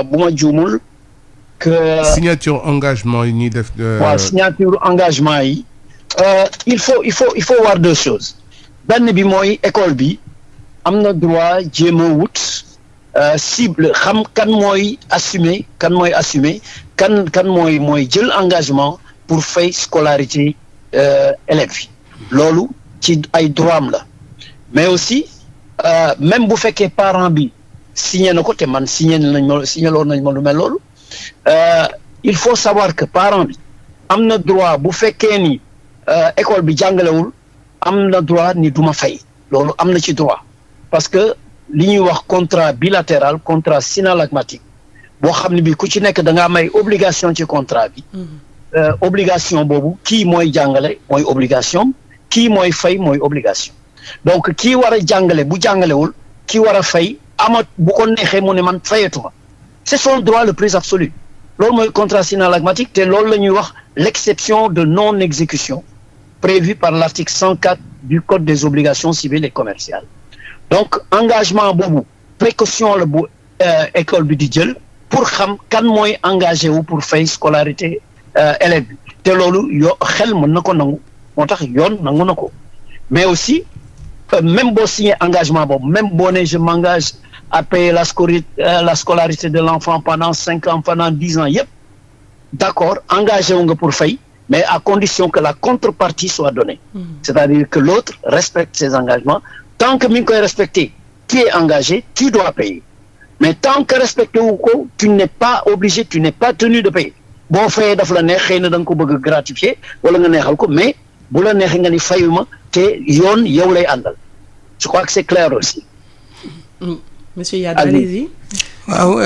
Speaker 7: bu ma juumul que
Speaker 1: signature engagement yi ñuy def.
Speaker 7: waaw signature engagement yi. Il faut voir deux choses benn bi mooy école bi am na droit jéem a wut cible xam kan mooy assumer kan mooy jël engagement pour fay scolarité élèves yi loolu ci ay droit am la mais aussi même bu fekkee parent bi signé na ko te man signaloon nañ ma lu mel loolu il faut savoir que parent bi am na droit bu fekkee ni école bi jàngalewul am na droit ni duma fay loolu am na ci droit parce que li ñuy wax contrat bilatéral contrat synalagmatique boo xam ne bi ku ci nekk da nga am ay obligation ci contrat bi obligation boobu kii mooy jàngale mooy obligation kii mooy fay mooy obligation donc kii war a jàngale bu jàngalewul kii war a fay bu ko neexee mu ne man fayetuma c'est son droit le plus absolu loolu mooy contrat synalagmatique te loolu la ñuy wax l'exception de non-exécution prévu par l'article 104 du Code des obligations civiles et commerciales donc engagement boobu précaution la bu école bi di jël pour xam kan mooy engagé wu pour fay scolarité élève bi te loolu xel mën na ko nangu moo tax yoon nangu na ko mais aussi même boo signé engagement boobu même boo ne je m'engage à payer la scolarité de l'enfant pendant 5 ans pendant 10 ans yëpp d'accord engagé wu nga pour fay mais à condition que la contrepartie soit donnée. C'est-à-dire que l'autre respecte ses engagements. Tant que mi ngi koy respecter, tu es engagé, tu dois payer. Mais tant que respecté wu ko, tu n'es pas obligé, tu n'es pas tenu de payer. Boo fayee daf la neex xëy na da nga ko bëgg a gratifier wala nga neexal ko mais bu la neexee nga ni fayuma te yoon yow lay àndal. Je crois que c'est clair aussi.
Speaker 2: Monsieur Yade, allez-y.
Speaker 3: waaw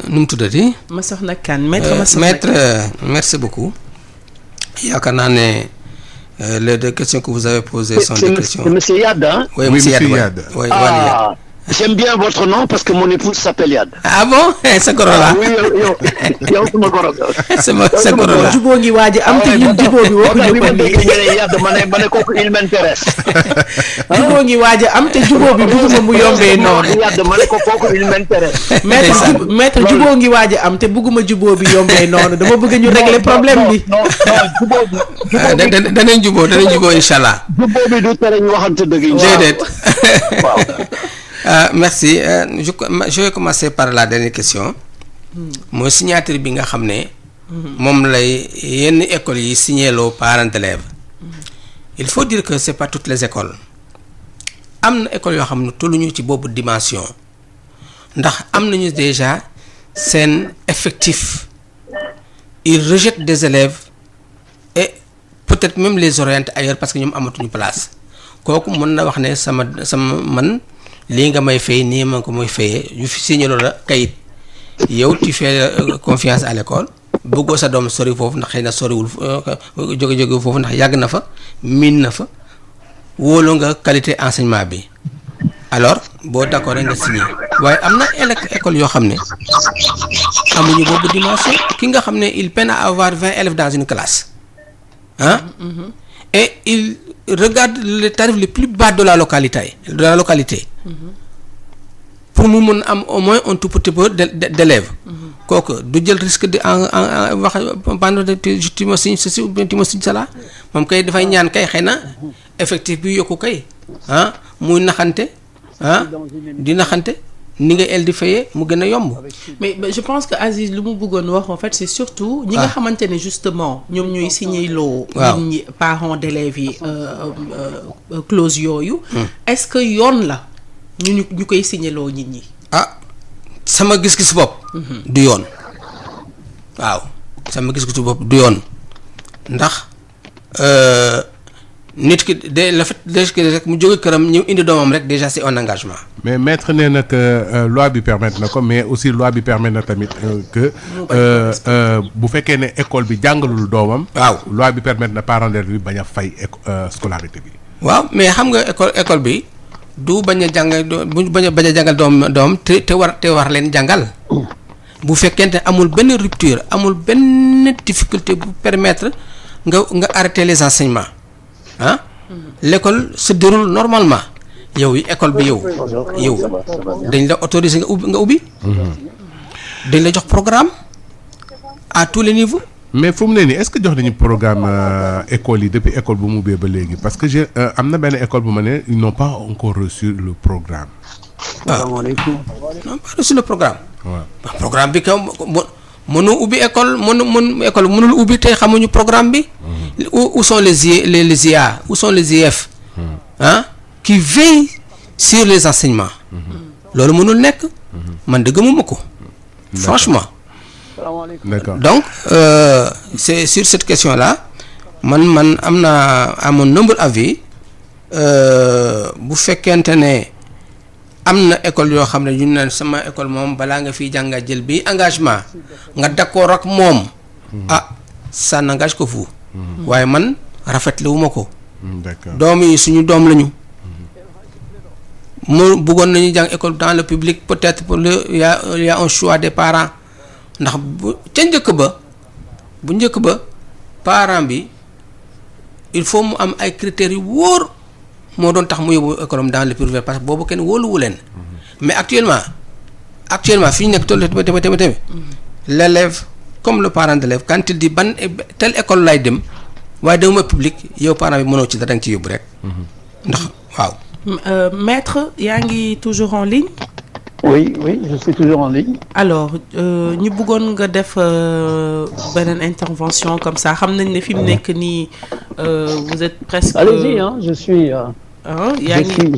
Speaker 3: nu mu tuddati.
Speaker 2: Massokhna Kane maître
Speaker 3: merci beaucoup. yaakaar naa ne les deux questions que vous avez posées sont des questions.
Speaker 7: C'est monsieur Yade, hein?
Speaker 3: Oui, monsieur Yade. Oui,
Speaker 7: j'aime bien votre nom parce que mon épouse s'appelle Yade.
Speaker 3: Ah bon? Sa goro la.
Speaker 7: Oui, yow sama goro la.
Speaker 3: Sa goro la.
Speaker 2: jubóo ngi waaj am te ñun jubóo bi waxuñu ko nii.
Speaker 7: Yade ma ne kooku il m'intéresse.
Speaker 2: jubóo ngi waaj am te jubóo bi bëgguma mu yombee noonu.
Speaker 7: Yade ma ne ko kooku il m'intéresse.
Speaker 2: maître jubóo ngi waaj am te bëgguma jubóo bi yombee noonu dama bëgg ñu régler problème bi.
Speaker 7: non jubóo bi.
Speaker 3: danañ jubóo inch'Allah.
Speaker 7: jubóo bi du tere ñu waxante dëgg.
Speaker 3: déedéet. waaw. Merci je vais commencer par la dernière question mooy signature bi nga xam ne moom lay yenn écoles yi signéloo parents d'élèves il faut dire que c'est pas toutes les écoles am na écoles yoo xam ne tolluñu ci boobu dimension ndax am nañu déjà seen effectif ils rejettent des élèves et peut-être même les orientent ailleurs parce que ñoom amatuñu place kooku mën na wax ne sama man lii nga may fay nii ma ko muy fayee yu fi signé la kayit yow tu fais confiance à l'école bëggoo sa doom sori foofu ndax xëy na soriwul jóge foofu ndax yàgg na fa miin na fa wóolu nga qualité enseignement bi alors boo d'accord nga signé waaye am na école yoo xam ne amuñu boobu dimension ki nga xam ne il peine à avoir 20 élèves dans une classe et il regarde les tarifs les plus bas de la localité pour mu mun am au moins un tout petit peu d'élèves kooku du jël risque de en wax pendant tu me signes ceci ou bien tu me signes cela moom kay dafay ñaan kay xëy na effectif bi yokku kay muy naxante di naxante ni nga el di fayee mu gën a yomb.
Speaker 2: mais je pense que Aziz lu mu bëggoon wax en fait c'est surtout ñi nga xamante ne justement ñoom ñuy signé loo nit ñi parents d'élèves yi clause yooyu est-ce que yoon la ñu koy signé loo nit ñi.
Speaker 3: sama gis-gis bopp du yoon. waaw sama gis-gisu bopp du yoon ndax nit ki de la fait rek mu jóge këram ñëw indi doomam rek déjà c'est un engagement.
Speaker 1: mais maître nee na que loi bi permettre na ko mais aussi loi bi permettre na tamit que bu fekkee ne école bi jàngalul doomam.
Speaker 3: waaw
Speaker 1: loi bi permettre na parents d'élèves bi bañ a fay scolarité bi.
Speaker 3: waaw mais xam nga école bi du bañ a jàng bu bañ a jàngal doom te war leen jàngal. bu fekkente amul benn rupture amul benn difficulté bu permettre nga arrêter les enseignements l'école se déroule normalement yow école bi yow dañ la autoriser nga ubbi dañ la jox programme à tous les niveaux.
Speaker 1: mais fu mu ne nii est-ce que jox nañu programme école yi depuis école bu mu ubbee ba léegi parce que am na benn école bu ma ne ils n'ont pas encore reçu le programme.
Speaker 7: salaamaaleykum.
Speaker 3: non pas reçu le programme.
Speaker 1: waaw
Speaker 3: programme bi kaw mënu ubbi école école mënul ubbi te xamuñu programme bi. où sont les IA où sont les IF. qui veillent sur les enseignements. loolu mënul nekk. man de gëmuma ko. franchement.
Speaker 1: d'accord
Speaker 3: donc c'est sur cette question-là man am naa à mon humble avis bu fekkente ne am na école yoo xam ne ñu ne sama école moom balaa nga fiy jànga jël bi engagement nga d'accord ak moom ça n'engage que vous. waaye man rafetlu wu ma ko.
Speaker 1: d'accord
Speaker 3: doom yi suñu doom lañu. mu bëggoon nañu jàng école dans le public peut-être pour il y a un choix des parents ndax bu njëkk ba parent bi il faut mu am ay critères yu wóor moo doon tax mu yóbbu école dans le privé parce que boobu kenn wóoluwu leen mais actuellement fi ñu nekk toll tamit l'élève comme le parent d'élève quand il dit ban telle école lay dem waaye dama public yow parent bi mënoo ci dara nga ci yóbbu rek ndax waaw.
Speaker 2: Maître yaa ngi toujours en ligne.
Speaker 7: Oui, je suis toujours en ligne.
Speaker 2: Alors ñu bëggoon nga def beneen intervention comme ça xam nañ ne fi mu nekk nii vous êtes presque.
Speaker 7: Allez-y, je suis.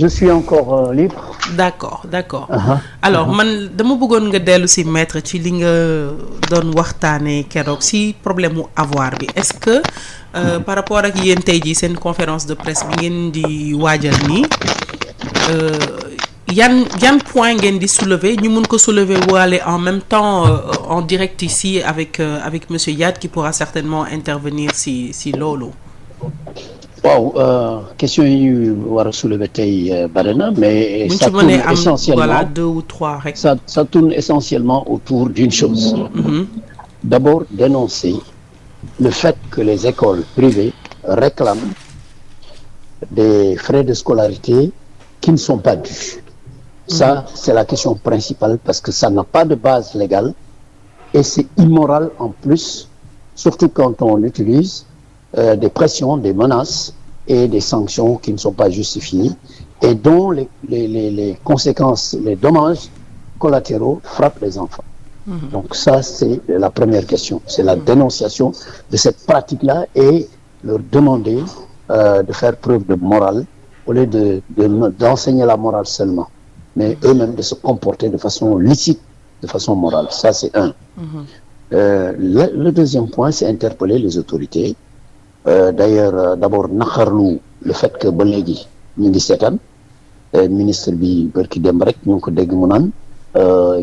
Speaker 7: Je suis encore libre.
Speaker 2: D'accord. Alors man dama bëggoon nga dellu si maître ci li nga doon waxtaanee keroog si problème mu avoir bi est-ce que par rapport ak yéen tey jii seen conférence de presse bi ngeen di waajal nii. yan point ngeen di soulever ñu mun ko soulever waale en même temps en direct ici avec monsieur Yade qui pourra certainement intervenir si loolu.
Speaker 7: waaw question yi ñu war a soulever tey bari na mais ça tourne essentiellement
Speaker 2: voilà 2 ou 3 rek.
Speaker 7: ça tourne essentiellement autour d'une chose. D'abord dénoncer le fait que les écoles privées réclament des frais de scolarité qui ne sont pas dus. Ça, c'est la question principale parce que ça n'a pas de base légale et c'est immoral en plus, surtout quand on utilise des pressions, des menaces et des sanctions qui ne sont pas justifiées et dont les conséquences, les dommages collatéraux frappent les enfants. Donc ça, c'est la première question. C'est la dénonciation de cette pratique-là et leur demander de faire preuve de morale au lieu d'enseigner la morale seulement. Mais eux-mêmes de se comporter de façon licite, de façon morale. Ça, c'est un. Le deuxième point, c'est interpeller les autorités. D'ailleurs, d'abord, naxarlu le fait que ba léegi ñu ngi seetaan ministre bi barki dem rek ñu ngi ko dégg mu naan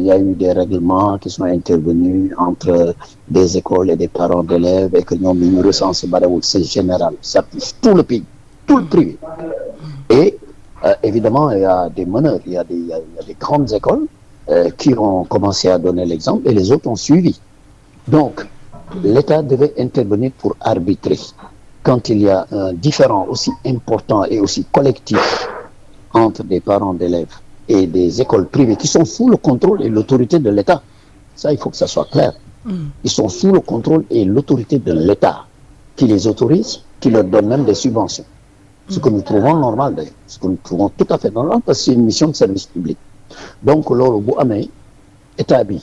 Speaker 7: y a eu des règlements qui sont intervenus entre des écoles et des parents d'élèves et que ñoom ñu recensé barewul, c'est général. Ça touche tout le pays, tout le privé. Et évidemment, il y a des meneurs, il y a des grandes écoles qui ont commencé à donner l'exemple et les autres ont suivi. Donc, l'État devait intervenir pour arbitrer. Quand il y a un différend aussi important et aussi collectif entre des parents d'élèves et des écoles privées qui sont sous le contrôle et l'autorité de l'État, ça, il faut que ça soit clair. Ils sont sous le contrôle et l'autorité de l'État qui les autorise, qui leur donne même des subventions. Ce que nous trouvons normal d'ailleurs, ce que nous trouvons tout à fait normal parce que c'est une mission de service public. donc loolu bu amee état bi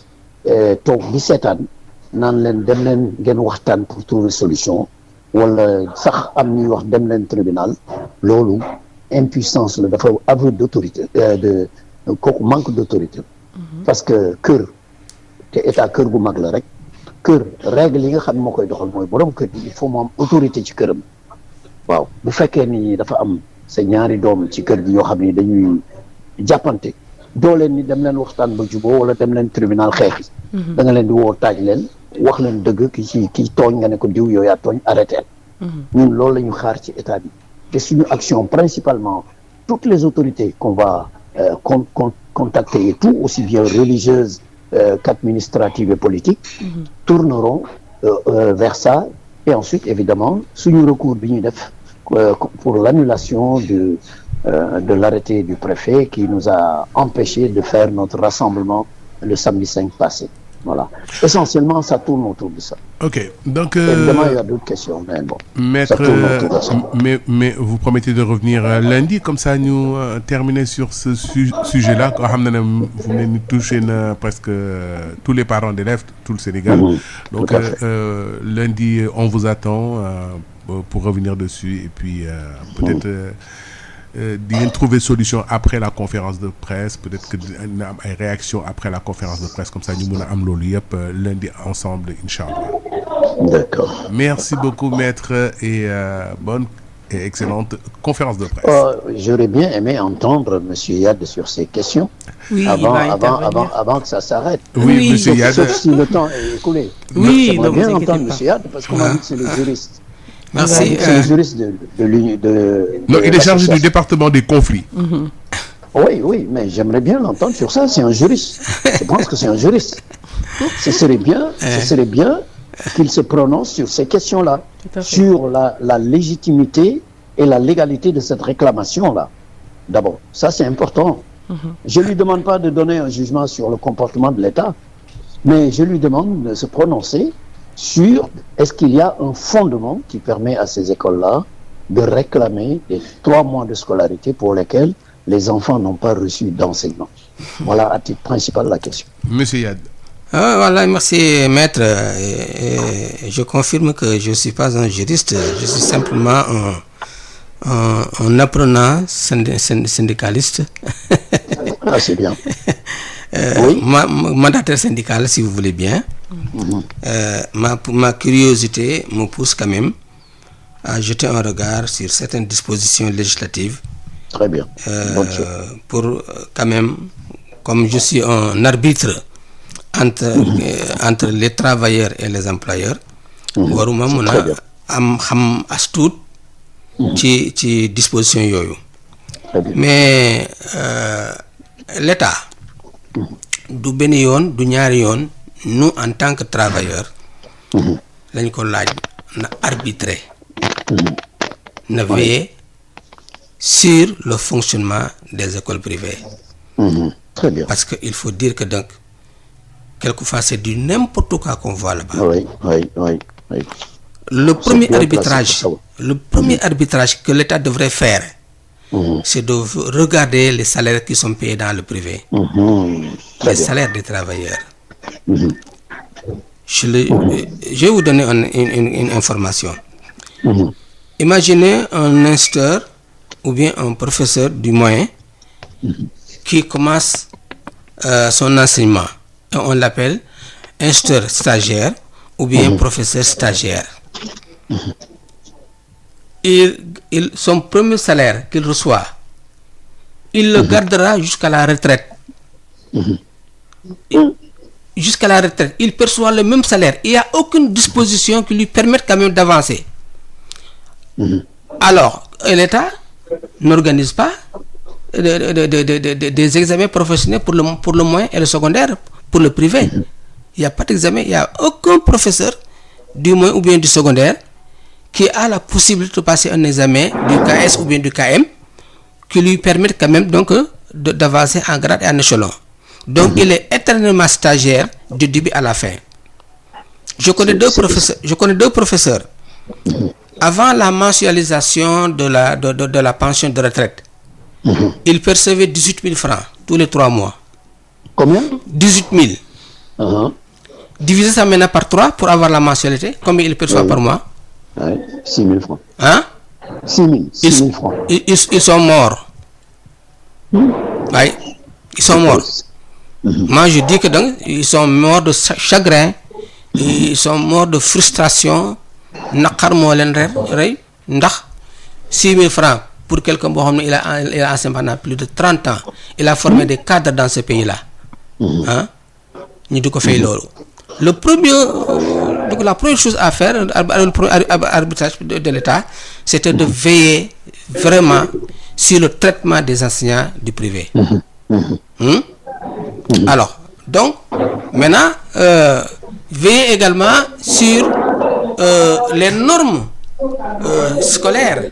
Speaker 7: toog di seetaan naan leen dem leen ngeen waxtaan pour trouver solution wala sax am ñuy wax dem leen tribunal loolu impuissance la dafa aveu d'autorité de kooku manque d'autorité parce que kër te état kër gu mag la rek kër règle yi nga xam ne moo koy doxal mooy borom kër gi il faut mu am autorité ci këram waaw bu fekkee ni dafa am sa ñaari doom ci kër gi yoo xam ni dañuy jàppante doo leen ni dem leen waxtaan ba juboo wala dem leen tribunal xeexi da nga leen di woo taaj leen wax leen dëgg ki tooñ nga ne ko diw yow yaa tooñ arrêté ñun loolu la ñu xaar ci état bi te suñu action principalement toutes les autorités qu'on va contacter et tout aussi bien religieuses qu'administratives et politiques tourneront vers ça et ensuite évidemment suñu recours bi ñuy def pour l'annulation de l'arrêté du préfet qui nous a empêché de faire notre rassemblement le samedi 5 passé. Voilà. Essentiellement, ça tourne autour de ça.
Speaker 1: Ok. Donc,
Speaker 7: évidemment, il y a d'autres questions, mais bon.
Speaker 1: Maître,
Speaker 7: ça tourne autour de ça.
Speaker 1: Mais vous promettez de revenir lundi, comme ça nous terminer sur ce sujet-là. Vous venez nous toucher presque tous les parents d'élèves, tout le Sénégal. Donc, lundi, on vous attend pour revenir dessus et puis peut-être... d'y trouver solution après la conférence de presse, peut-être que une réaction après la conférence de presse, comme ça nous pouvons am lolu yep lundi ensemble, Inch'Allah.
Speaker 7: D'accord.
Speaker 1: Merci beaucoup, maître, et bonne et excellente conférence de presse.
Speaker 7: J'aurais bien aimé entendre M. Yad sur ces questions avant que ça s'arrête.
Speaker 1: Oui, M. Yad.
Speaker 7: Sauf si le temps est écoulé.
Speaker 2: Oui,
Speaker 7: j'aimerais bien entendre M. Yad parce qu'on a dit que c'est le juriste.
Speaker 3: Merci.
Speaker 7: C'est le juriste de
Speaker 1: non, il est chargé du département des conflits.
Speaker 7: Oui, mais j'aimerais bien l'entendre sur ça. C'est un juriste. Je pense que c'est un juriste. Ce serait bien qu'il se prononce sur ces questions-là, sur la légitimité et la légalité de cette réclamation-là. D'abord, ça c'est important. Je lui demande pas de donner un jugement sur le comportement de l'État, mais je lui demande de se prononcer sur est-ce qu'il y a un fondement qui permet à ces écoles-là de réclamer les 3 mois de scolarité pour lesquels les enfants n'ont pas reçu d'enseignement. Voilà à titre principal la question.
Speaker 1: Monsieur Yad.
Speaker 3: Voilà, merci maître. Je confirme que je ne suis pas un juriste, je suis simplement un apprenant syndicaliste.
Speaker 7: Ah, c'est bien.
Speaker 3: Oui. Mandataire syndical, si vous voulez bien. Ma curiosité me pousse quand même à jeter un regard sur certaines dispositions législatives.
Speaker 7: Très bien.
Speaker 3: Pour quand même, comme je suis un arbitre entre les travailleurs et les employeurs, waruma mun a am xam as tuut ci disposition yooyu. Mais l'État du benn yoon du ñaari yoon nous en tant que travailleurs lañ ko laaj na arbitrer na veiller sur le fonctionnement des écoles privées.
Speaker 7: Très bien.
Speaker 3: Parce qu'il faut dire que donc quelquefois c'est du n'importe quoi qu'on voit là-bas.
Speaker 7: Oui.
Speaker 3: Le premier arbitrage que l'État devrait faire, c'est de regarder les salaires qui sont payés dans le privé, les salaires des travailleurs. Je vais vous donner une information. Imaginez un instituteur ou bien un professeur du moyen qui commence son enseignement. Et on l'appelle instituteur stagiaire ou bien professeur stagiaire. Son premier salaire qu'il reçoit, il le gardera jusqu'à la retraite. Jusqu'à la retraite, il perçoit le même salaire. Il n'y a aucune disposition qui lui permette quand même d'avancer. Alors, l'État n'organise pas des examens professionnels pour le moyen et le secondaire pour le privé. Il n'y a pas d'examen, il n'y a aucun professeur du moyen ou bien du secondaire qui a la possibilité de passer un examen du KS ou bien du KM qui lui permette quand même donc d'avancer en grade et en échelon. Donc il est éternellement stagiaire du début à la fin. Je connais deux professeurs. Avant la mensualisation de la pension de retraite, ils percevaient 18 000 francs tous les 3 mois.
Speaker 7: Combien?
Speaker 3: 18 000. Diviser ça maintenant par 3 pour avoir la mensualité. Combien il perçoit par mois?
Speaker 7: 6 000 francs.
Speaker 3: Hein?
Speaker 7: 6 000 francs.
Speaker 3: Ils sont morts. Oui, ils sont morts. Moi, je dis que donc, ils sont morts de chagrin, ils sont morts de frustration. Naqar moo leen rey ndax 6 000 francs pour quelqu'un boo xam ne il a enseigné pendant plus de 30 ans. Il a formé des cadres dans ce pays-là. Hein? ñu di ko fay loolu. Le premier, donc la première chose à faire, l'arbitrage de l'État, c'était de veiller vraiment sur le traitement des enseignants du privé. Alors, donc, maintenant, veiller également sur les normes scolaires.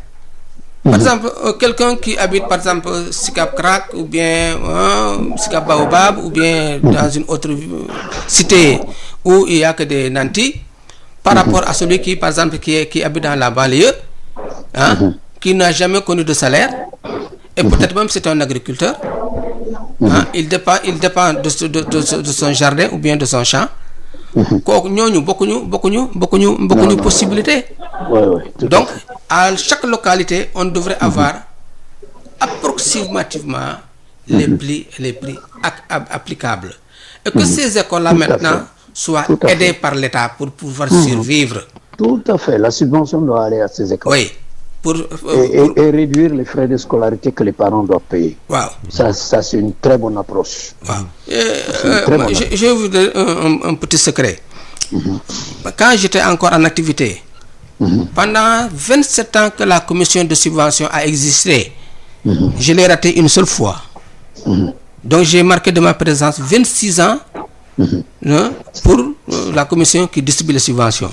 Speaker 3: Par exemple, quelqu'un qui habite, par exemple, Sicap Krak ou bien Sicap Baobab ou bien dans une autre cité où il n'y a que des nantis, par rapport à celui qui, par exemple, qui habite dans la banlieue, qui n'a jamais connu de salaire, et peut-être même c'est un agriculteur, il dépend de son jardin ou bien de son champ. kooku ñooñu bokkuñu possibilité. Donc à chaque localité on devrait avoir approximativement les prix applicables et que ces écoles-là maintenant soient aidées par l'État pour pouvoir survivre.
Speaker 7: Tout à fait, la subvention doit aller à ces écoles.
Speaker 3: Oui.
Speaker 7: Et réduire les frais de scolarité que les parents doivent payer.
Speaker 3: Wow.
Speaker 7: Ça c'est une très bonne approche.
Speaker 3: Wow. Je vais vous donner un petit secret. Quand j'étais encore en activité, pendant 27 ans que la commission de subvention a existé, je l'ai raté une seule fois. Donc j'ai marqué de ma présence 26 ans pour la commission qui distribue les subventions.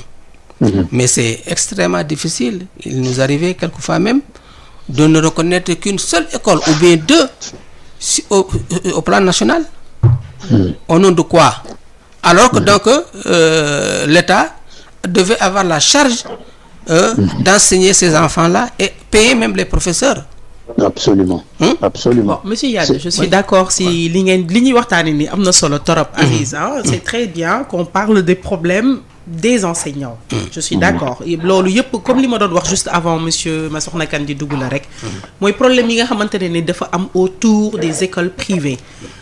Speaker 3: Mais c'est extrêmement difficile. Il nous arrivait quelquefois même de ne reconnaître qu'une seule école ou bien deux au plan national. Au nom de quoi? Alors que donc l'État devait avoir la charge d'enseigner ces enfants-là et payer même les professeurs.
Speaker 7: Absolument. Absolument.
Speaker 2: Bon, monsieur Yade, je suis d'accord si li ñuy waxtaane ni am na solo torop Aziz. C'est très bien qu'on parle des problèmes des enseignants. Je suis d'accord. Loolu yëpp comme li ma doon wax juste avant monsieur Massokhna Kane di dugg la rek mooy problème yi nga xamante ne dafa am autour des écoles privées.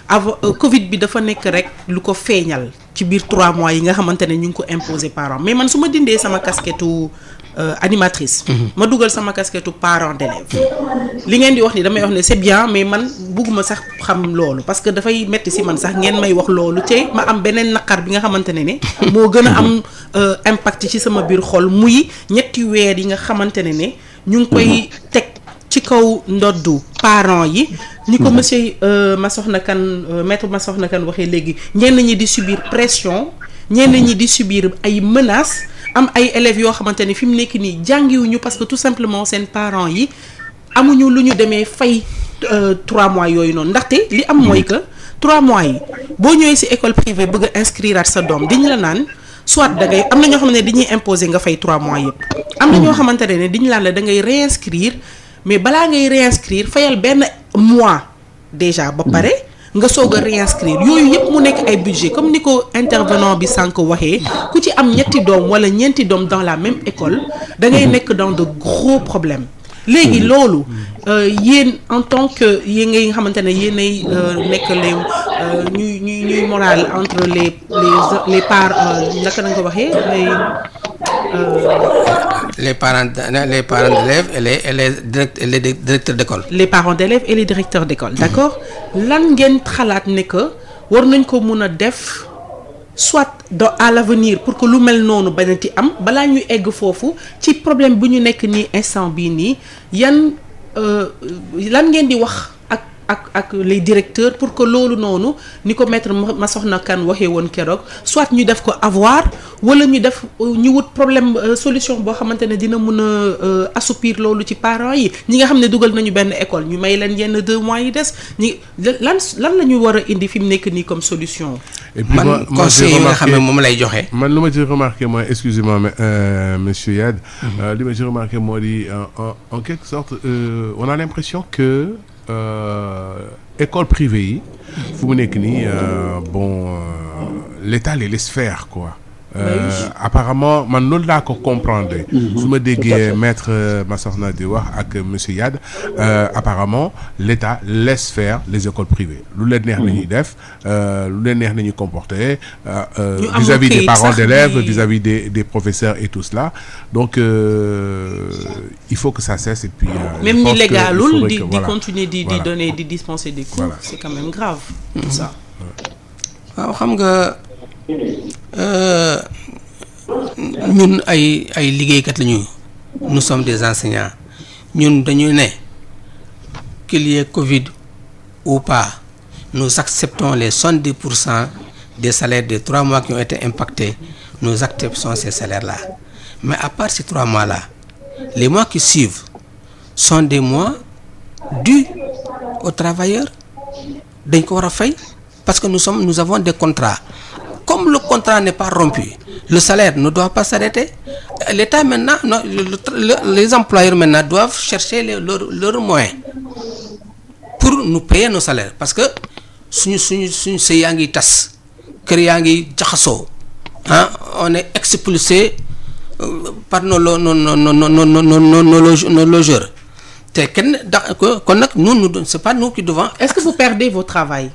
Speaker 2: Avant Covid bi dafa nekk rek lu ko feeñal ci biir 3 mois yi nga xamante ne ñu ngi ko imposer parents mais man su ma dindee sama casquette animatrice. ma dugal sama casquette parent d'élève. li ngeen di wax ni damay wax ne c'est bien mais man bugguma sax xam loolu parce que dafay metti si man sax ngeen may wax loolu te ma am beneen naqar bi nga xamante ne moo gën a am impact ci sama biir xol muy ñetti weer yi nga xamante ne ñu ngi koy teg ci kaw ndoddu parents yi ni ko monsieur Massokhna Kane maître Massokhna Kane waxee léegi ñenn ñi di subir pression ñenn ñi di subir ay menaces am ay élèves yoo xamante ne fi mu nekk nii jàngiwuñu parce que tout simplement seen parents yi amuñu lu ñu demee fay 3 mois yooyu noonu ndaxte li am mooy que 3 mois yi boo ñëwee ci école privée bëgg a inscrire sa doom diñ la naan soit da ngay am na ñoo xam ne dañuy imposer nga fay 3 mois yëpp am na ñoo xamante ne diñ laan la da ngay réinscrire mais balaa ngay réinscrire fayal benn mois déjà ba pare nga soog a réinscrire yooyu yëpp mu nekk ay budget comme ni ko intervenant bi sànq waxee ku ci am ñetti doom wala ñeenti doom dans la même école da ngay nekk dans de gros problèmes. léegi loolu yéen en tant que yéen nga xamante ne yéenay nekk les ñuy moral entre les parents naka nga ko waxee
Speaker 3: les parents d'élèves et les directeurs d'école.
Speaker 2: Les parents d'élèves et les directeurs d'école, d'accord. Lan ngeen xalaat ne que war nañ ko mun a def soit à l'avenir pour que lu mel noonu bañati am balaa ñuy egg foofu ci problème bu ñu nekk nii instant bii nii lan ngeen di wax ak les directeurs pour que loolu noonu ni ko maître Massokhna Kane waxee woon keroog soit ñu def ko avoir wala ñu wut problème solution boo xamante ne dina mën a assoupir loolu ci parents yi ñi nga xam ne dugal nañu benn école ñu may leen yenn 2 mois yi des lan la ñu war a indi fi mu nekk nii comme solution.
Speaker 3: man conseil yi nga xam ne moom lay joxe.
Speaker 1: man lu ma ci remarqué mooy excusez-moi monsieur Yade. li ma ci remarqué moo di en quelque sorte on a l'impression que école privée yi fu mu nekk nii bon l'État les laisse faire quoi. Apparemment man loolu laa ko comprendre. su ma déggee maître Massokhna di wax ak monsieur Yade apparemment l'État laisse faire les écoles privées lu leen neex nañuy def lu leen neex nañuy comporter vis-à-vis des parents d'élèves vis-à-vis des professeurs et tout cela donc il faut que ça cesse et puis
Speaker 2: même ni légalul di continuer di donner di dispenser des cours c'est quand même grave tout ça.
Speaker 3: waaw xam nga ñun ay liggéeykat lañu nous sommes des enseignants ñun dañu ne qu'il y ait Covid ou pas nous acceptons les 70% des salaires des 3 mois qui ont été impactés nous acceptons ces salaires-là mais à part ces 3 mois-là les mois qui suivent sont des mois dus aux travailleurs dañ ko war a fay parce que nous avons des contrats. Comme le contrat n'est pas rompu, le salaire ne doit pas s'arrêter. L'État maintenant, les employeurs maintenant doivent chercher leurs moyens pour nous payer nos salaires. Parce que suñu sëy yaa ngi tas kër yaa ngi jaxasoo on est expulsé par nos logeurs. te kenn kon nag nous c'est pas nous qui devons.
Speaker 2: Est-ce que vous perdez vos travail?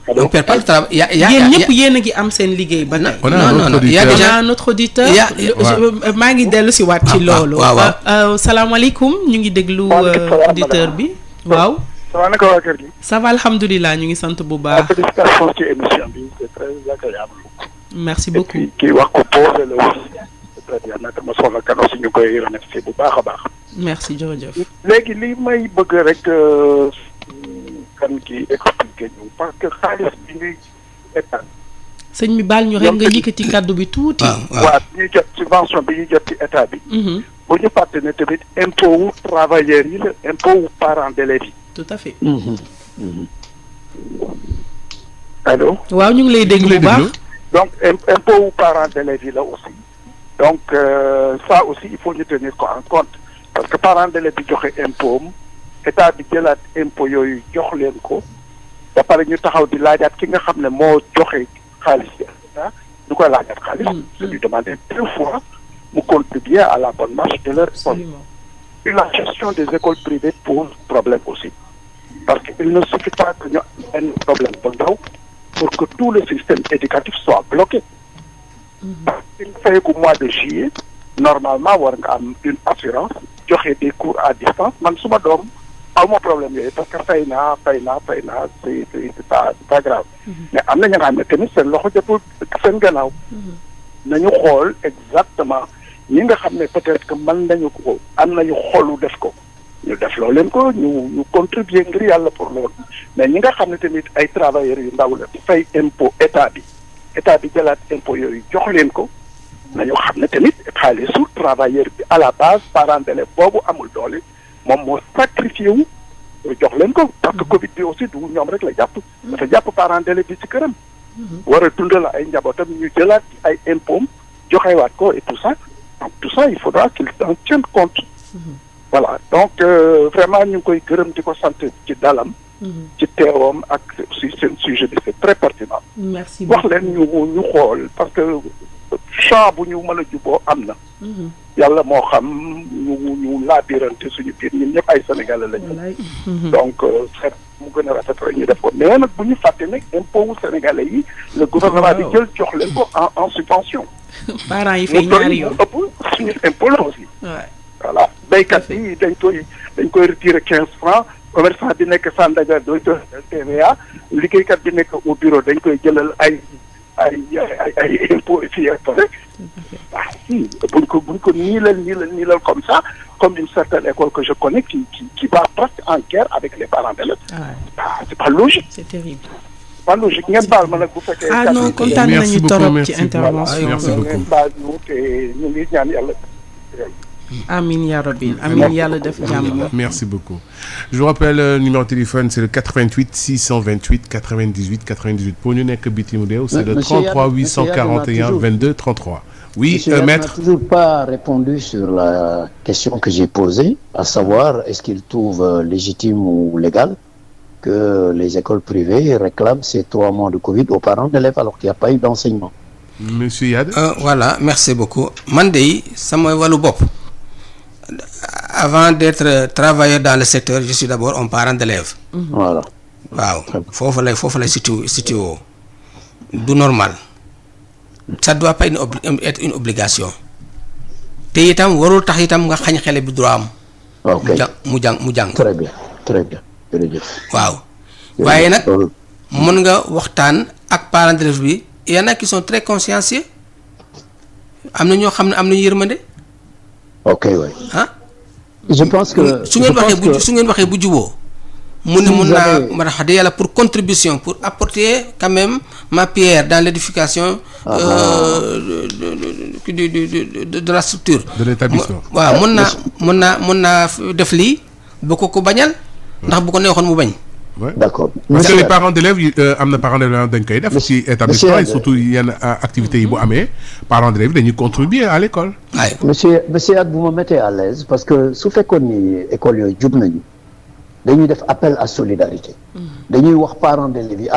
Speaker 3: On perd pas le travail.
Speaker 2: Yéen ñëpp yéen a ngi am seen liggéey ba tey.
Speaker 3: non il y a déjà
Speaker 2: notre auditeur. maa ngi dellu si waat ci loolu. waaw salaamaaleykum ñu ngi déglu auditeur bi waaw.
Speaker 8: ça va naka waa kër gi.
Speaker 2: ça va alhamdulilah ñu ngi sant bu baax.
Speaker 8: félicitations ci émission bi c'est très agréable.
Speaker 2: merci beaucoup.
Speaker 8: et puis kii wax ko posé la aussi. c'est-à-dire naka ma soxla kan aussi ñu koy remercier bu baax a baax.
Speaker 2: merci jërëjëf.
Speaker 8: léegi li may bëgg rek. kan ki expliqué ñu parce que xaalis bi ñuy état.
Speaker 2: sëñ mi baal ñu rek nga yëkkati kàddu bi tuuti.
Speaker 8: waaw ñuy jot subvention bi ñuy jot ci état bi. bu ñu fàtte ne tamit impôt wu travailleurs yi la impôt wu parents d'élèves yi.
Speaker 2: tout à fait.
Speaker 8: allo.
Speaker 2: waaw ñu ngi lay dégg bu baax.
Speaker 8: donc impôt wu parents d'élèves yi la aussi. donc ça aussi il faut ñu tenir ko en compte parce que parents d'élèves bi joxe impôt état bi jëlaat impôt yooyu jox leen ko ba pare ñu taxaw di laajaat ki nga xam ne moo joxe xaalis bi état ñu koy laajaat xaalis je lui demandais 2 fois mu contribuer à la bonne marche de leur école. Et la gestion des écoles privées pose problème aussi parce que il ne suffit pas que ñu am un problème bu ndaw pour que tout le système éducatif soit bloqué. parce que ñu fay ko mois de juillet normalement war nga am une assurance joxe des cours à distance man suma doom awma problème yooyu parce que fay naa c'est pas grave mais am na ña nga xam ne tamit seen loxo jotul seen gannaaw nañu xool exactement ñi nga xam ne peut-être que mën nañu ko am nañu xolu def ko ñu def loo leen ko ñu contribuer ngir yàlla pour loolu mais ñi nga xam ne tamit ay travailleurs yu ndaw la di fay impôt état bi jëlaat impôt yooyu jox leen ko nañu xam ne tamit xaalisu travailleur bi à la base parent d'élève boobu amul doole moom moo sacrifié wu jox leen ko parce que Covid bi aussi du ñoom rek la jàpp dafa jàpp parent d'élève bi ci këram war a dundal ay njabootam ñu jëlaat ay impôts joxewaat ko et tout ça donc tout ça il faudra qu'il en tienne compte voilà donc vraiment ñu ngi koy gërëm di ko sant ci dalam ci teewam ak aussi seen sujet bi c'est très pertinent
Speaker 2: merci
Speaker 8: wax leen ñu xool parce que champ bu ñu mën a juboo am na yàlla moo xam ñu laabirante suñu biir ñun ñëpp ay sénégalais lañu donc seet mu gën a rafet rek ñu def ko mais nag bu ñu fàtte nag impôt wu sénégalais yi le gouvernement bi jël jox leen ko en subvention
Speaker 2: parents yi fay ñaari yoon
Speaker 8: ëpp suñu impôt la aussi voilà béykat yi dañ koy retirer 15 francs commerçant bi nekk Sandaga doy to TVA liggéeykat bi nekk au bureau dañ koy jëlal ay impôt fii ak rek si buñ ko niilal comme ça comme une certaine école que je connais qui va presque en guerre avec les parents d'élèves. C'est pas logique.
Speaker 2: C'est terrible.
Speaker 8: Pas logique ngeen baal ma nag bu fekkee.
Speaker 2: Non kontaan nañu torop ci intervention.
Speaker 1: Merci beaucoup.
Speaker 8: ngeen baal ñu te ñu ngi ñaan yàlla.
Speaker 2: Amin ya rabbi amin yàlla def jàmm.
Speaker 1: Merci beaucoup. Je vous rappelle le numéro de téléphone c'est le 88 628 98 98 pour ñu nekk bitim réew c'est le 33 841 22 33. Oui,
Speaker 7: Monsieur
Speaker 1: maître.
Speaker 7: n'a toujours pas répondu sur la question que j'ai posée, à savoir est-ce qu'il trouve légitime ou légal que les écoles privées réclament ces 3 mois de Covid aux parents d'élèves alors qu'il n'y a pas eu d'enseignement.
Speaker 1: Monsieur Yad.
Speaker 3: Voilà, merci beaucoup. Man de sama wàllu bopp avant d'être travailleur dans le secteur je suis d'abord un parent d'élève.
Speaker 7: Voilà.
Speaker 3: waaw foofu lay situé du normal ça doit pas être une obligation te itam warul tax itam nga xañ xale bi droit am.
Speaker 7: ok
Speaker 3: mu jàng.
Speaker 7: très bien jërëjëf.
Speaker 3: waaw waaye nag mën nga waxtaan ak parents d'élèves bi il y en a qui sont très consciencieux am na ñoo xam ne am nañu yërmande.
Speaker 7: ok waay.
Speaker 3: ah.
Speaker 7: je pense que
Speaker 3: su ngeen waxee bu juboo mun naa ma wax dëgg yàlla pour contribution pour apporter quand même ma pierre dans l'édification de la structure.
Speaker 1: de l'établissement.
Speaker 3: waaw mun naa def lii bu ko bañal ndax bu ko neexoon mu bañ.
Speaker 1: Ouais.
Speaker 7: D'accord.
Speaker 1: Parce que les parents d'élèves am na parents d'élèves dañ koy def ci établissement et surtout yenn activités yi bu amee parents d'élèves dañuy contribuer à l'école.
Speaker 3: waaye
Speaker 7: monsieur ak bu ma mettez à l'aise parce que su fekkoon ni école yooyu jub nañu dañuy def appel à solidarité. dañuy wax parents d'élèves yi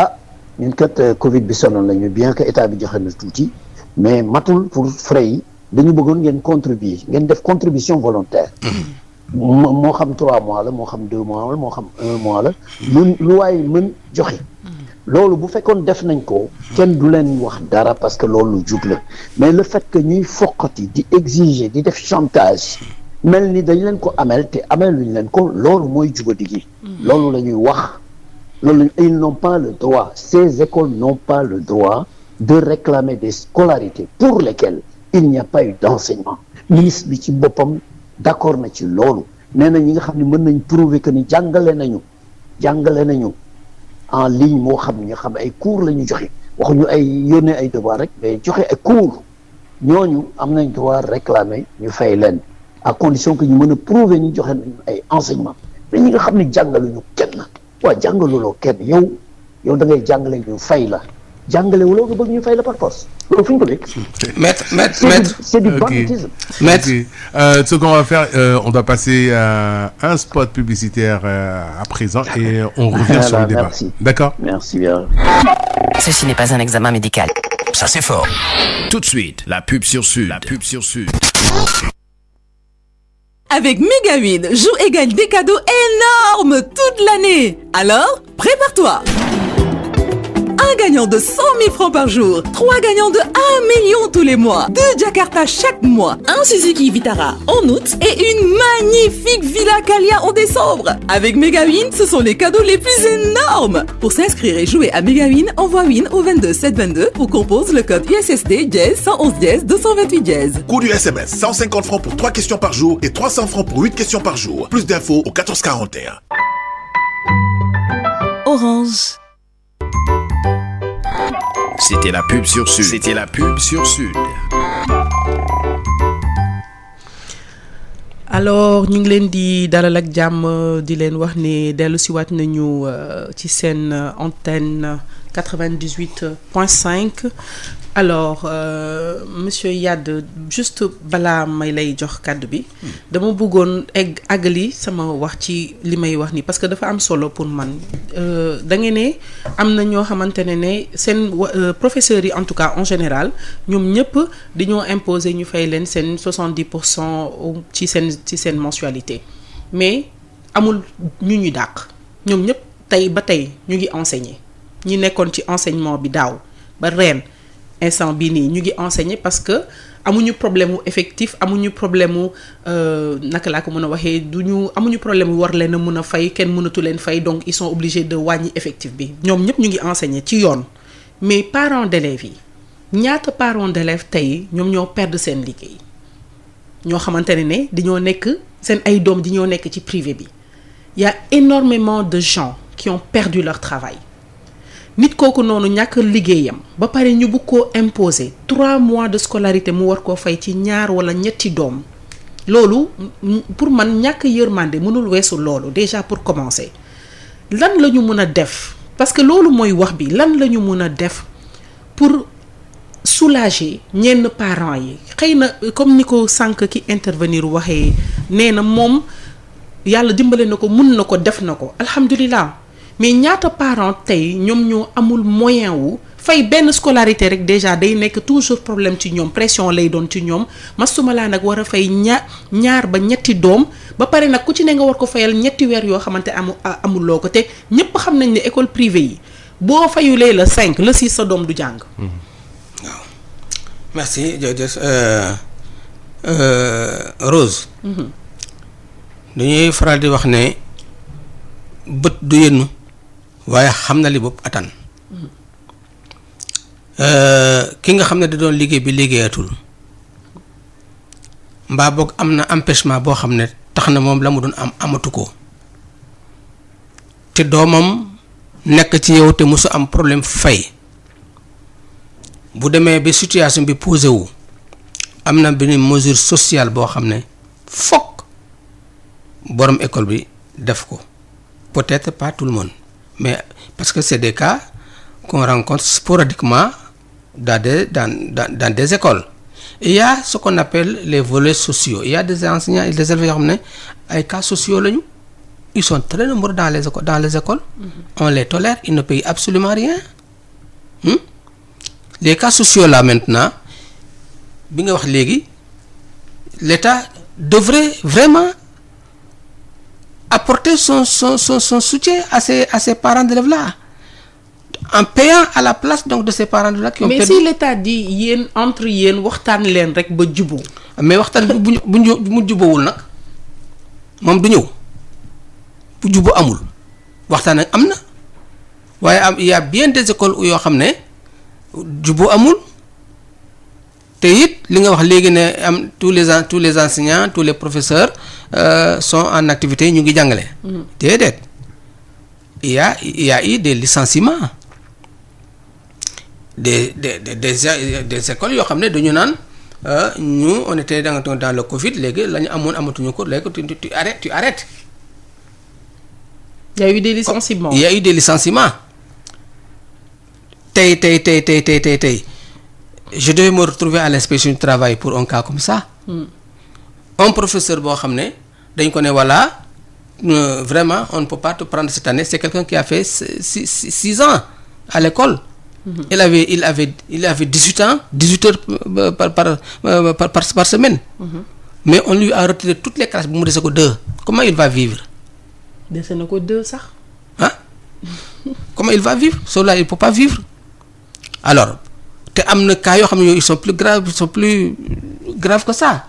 Speaker 7: ñun kat Covid bi sonal nañu bien que état bi joxe na tuuti mais matul pour frais yi dañu bëggoon ngeen contribuer ngeen def contribution volontaire. moo xam 3 mois la moo xam 2 mois la moo xam 1 mois la lu waaye mën joxe loolu bu fekkoon def nañ ko kenn du leen wax dara parce que loolu jub la mais le fait que ñuy foqati di exiger di def chantage mel ni dañ leen ko amel te amel luñ leen ko loolu mooy jubadi gi loolu la ñuy wax loolu ils n'ont pas le droit ces écoles n'ont pas le droit de réclamer des scolarités pour lesquelles il n'y a pas eu d'enseignement ministre bi ci boppam d'accord na ci loolu nee na ñi nga xam ne mën nañ prouver que ni jàngale nañu en ligne moo xam ñi nga xam ay cours la ñu joxe waxuñu ay yónnee ay devoir rek mais joxe ay cours ñooñu am nañ droit réclamer ñu fay leen à condition que ñu mën a prouver ñu joxe nañu ay enseignement mais ñi nga xam ne jàngaluñu kenn waaw jàngaluloo kenn yow da ngay jàngale ñu fay la jàngale wuloo nga bëgg ñu fay la par force loolu fu ñu ko nekk.
Speaker 3: maître
Speaker 7: c'est du banditisme.
Speaker 3: Maître.
Speaker 1: Ce qu'on va faire, on doit passer à un spot publicitaire à présent et on revient sur le débat.
Speaker 7: Merci.
Speaker 1: D'accord.
Speaker 7: Merci bien.
Speaker 9: Ceci n'est pas un examen médical.
Speaker 5: Ça c'est fort. Tout de suite, la pub sur Sud.
Speaker 10: Avec Megawin, joue et gagne des cadeaux énormes toute l'année. Alors, prépare-toi. Un gagnant de 100 000 francs par jour, 3 gagnants de 1 million tous les mois, 2 Jakarta chaque mois, un Suzuki Vitara en août et une magnifique Villa Calia en décembre. Avec Megawin, ce sont les cadeaux les plus énormes. Pour s'inscrire et jouer à Megawin, envoie WIN au 22 722 ou compose le code USSD dièse 111 dièse 228 dièse.
Speaker 11: Coût du SMS, 150 francs pour 3 questions par jour et 300 francs pour 8 questions par jour. Plus d'infos au 1441.
Speaker 10: Orange.
Speaker 5: C'était la pub sur Sud.
Speaker 2: alors ñu ngi leen di dalal ak jàmm di leen wax ne dellu si waat nañu ci seen antenne 98.5 alors monsieur Yade juste balaa may lay jox kàddu bi dama bëggoon àggali sama wax ci li may wax ni parce que dafa am solo pour man da ngeen ne am na ñoo xamante ne seen professeurs yi en tout cas en général ñoom ñëpp dañoo imposer ñu fay leen seen 70% ci seen mensualité mais amul ñu dàq ñoom ñëpp tey ba tey ñu ngi enseigner ñi nekkoon ci enseignement bi daaw ba ren instant bii nii ñu ngi enseigner parce que amuñu problème mu effectif amuñu problème mu naka laa ko mën a waxee amuñu problème mu war leen a mën a fay kenn mënatu leen fay donc ils sont obligés de wàññi effectif bi ñoom ñëpp ñu ngi enseigner ci yoon mais parents d'élèves yi ñaata parents d'élèves tey ñoom ñoo perdre seen liggéey ñoo xamante ne dañoo nekk seen ay doom di ñoo nekk ci privé bi y a énormément de gens qui ont perdu leur travail. nit kooku noonu ñàkk liggéeyam ba pare ñu bëgg koo imposer 3 mois de scolarité mu war koo fay ci ñaar wala ñetti doom loolu pour man ñàkk yërmande mënul weesu loolu déjà pour commencer lan la ñu mën a def parce que loolu mooy wax bi lan la ñu mën a def pour soulager ñenn parents yi xëy na comme ni ko sànq ki intervenir waxee nee na moom yàlla dimbale na ko mun na ko def na ko alhamdulilah mais ñaata parents tey ñoom ñoo amul moyen wu fay benn scolarité rek déjà day nekk toujours problème ci ñoom, pression lay doon ci ñoom mastuma laa nag war a fay ñaar ba ñetti doom ba pare nag ku ci ne nga war ko fayal ñetti weer yoo xamante amuloo ko te ñëpp xam nañ ne école privée yi boo fayulee le 5 le 6 sa doom du jàng.
Speaker 3: waaw merci jërëjëf Rose. dañuy faral di wax ne bët du yennu waaye xam na li bopp attan. ki nga xam ne da doon liggéey bi liggéeyatul mbaa boog am na empêchement boo xam ne tax na moom la mu doon am amatu ko te doomam nekk ci yow te mosu am problème fay bu demee ba situation bi posé wu am na benn mesure sociale boo xam ne fokk borom école bi def ko peut-être pas tout le monde mais parce que c'est des cas qu'on rencontre sporadiquement dans des écoles. Il y a ce qu'on appelle les volets sociaux. Il y a des enseignants et des élèves yoo xam ne ay cas sociaux lañu. Ils sont très nombreux dans les écoles. On les tolère, ils ne payent absolument rien. Les cas sociaux là maintenant bi nga wax léegi l'État devrait vraiment apporter son soutien à ces parents d'élèves là. En payant à la place donc de ces parents-là qui ont
Speaker 2: mais si l'État dit yéen entre yéen waxtaan leen rek ba juboo
Speaker 3: mais waxtaan bu mu jubóowul nag moom du ñëw bu juboo amul waxtaan ak am na waaye il y a bien des écoles yoo xam ne juboo amul te it li nga wax léegi ne am tous les enseignants tous les professeurs sont en activité ñu ngi jàngale. déedéet il y a eu des licenciements. des écoles yoo xam ne dañu naan ñu on était dans le Covid léegi la ñu amoon amatuñu ko léegi tu arrêtes.
Speaker 2: Il y a eu des licenciements.
Speaker 3: Il y a eu des licenciements. tey je devais me retrouver à l'inspection du travail pour un cas comme ça. Un professeur boo xam ne dañ ko ne voilà vraiment on ne peut pas te prendre cette année c'est quelqu'un qui a fait 6 ans à l'école. Il avait 18 ans, 18 heures par semaine. Mais on lui a retiré toutes les classes bu mu dese ko 2. Comment il va vivre?
Speaker 2: Dese na ko 2 sax.
Speaker 3: Hein? Comment il va vivre? Cela il peut pas vivre. Alors te am na cas yoo xam ne ils sont plus graves que ça.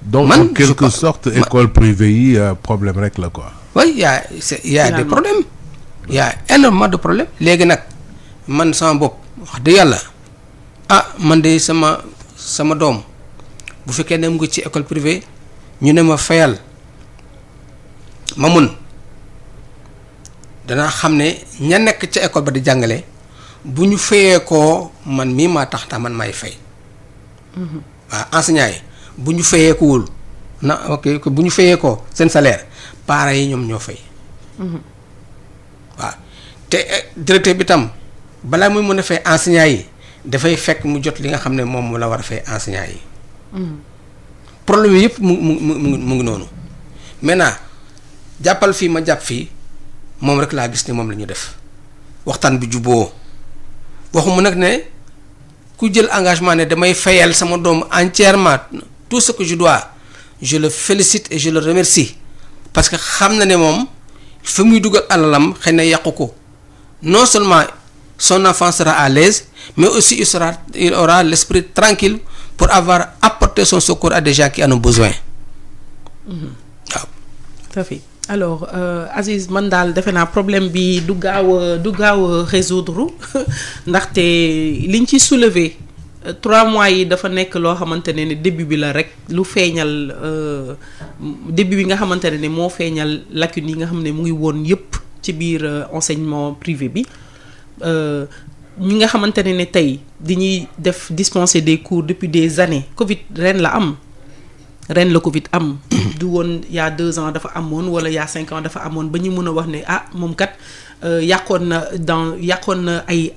Speaker 1: Donc en quelque sorte école privée yi problème rek la quoi.
Speaker 3: Oui, il y a des problèmes. Il y a énormément de problèmes. Léegi nag man sama bopp wax dëgg yàlla man de sama doom bu fekkee ne mu ngi ci école privée ñu ne ma fayal ma mun danaa xam ne ña nekk ca école ba di jàngale bu ñu fayee ko man mii maa tax man may fay. waaw enseignants yi bu ñu fayee ko wul bu ñu fayee ko seen salaire parents yi ñoom ñoo fay. waaw te directeur bi tam. balaa muy mën a fay enseignants yi dafay fekk mu jot li nga xam ne moom la war a fay enseignants yi. problème yëpp mu ngi noonu maintenant jàppal fii ma jàpp fii moom rek laa gis ne moom la ñu def waxtaan bi juboo waxuma nag ne ku jël engagement ne damay fayal sama doom entièrement tout ce que je dois je le félicite et je le remercie parce que xam na ne moom fa muy dugal alalam xëy na yàqu ko non seulement. Son enfant sera à l'aise, mais aussi il aura l'esprit tranquille pour avoir apporté son secours à des gens qui en ont besoin.
Speaker 2: Tout à fait. Alors Aziz man daal defe naa problème bi du gaaw a résoudre ndaxte liñ ci soulever 3 mois yi dafa nekk loo xamante ne début bi la rek lu feeñal début bi nga xamante ne moo feeñal lacune yi nga xam ne mu ngi woon yépp ci biir enseignement privé bi. ñi nga xamante ne tey dañuy dispenser des cours depuis des années Covid ren la Covid am. du woon il y a 2 ans dafa amoon wala il y a 5 ans dafa amoon ba ñu mën a wax ne moom kat yàqoon na ay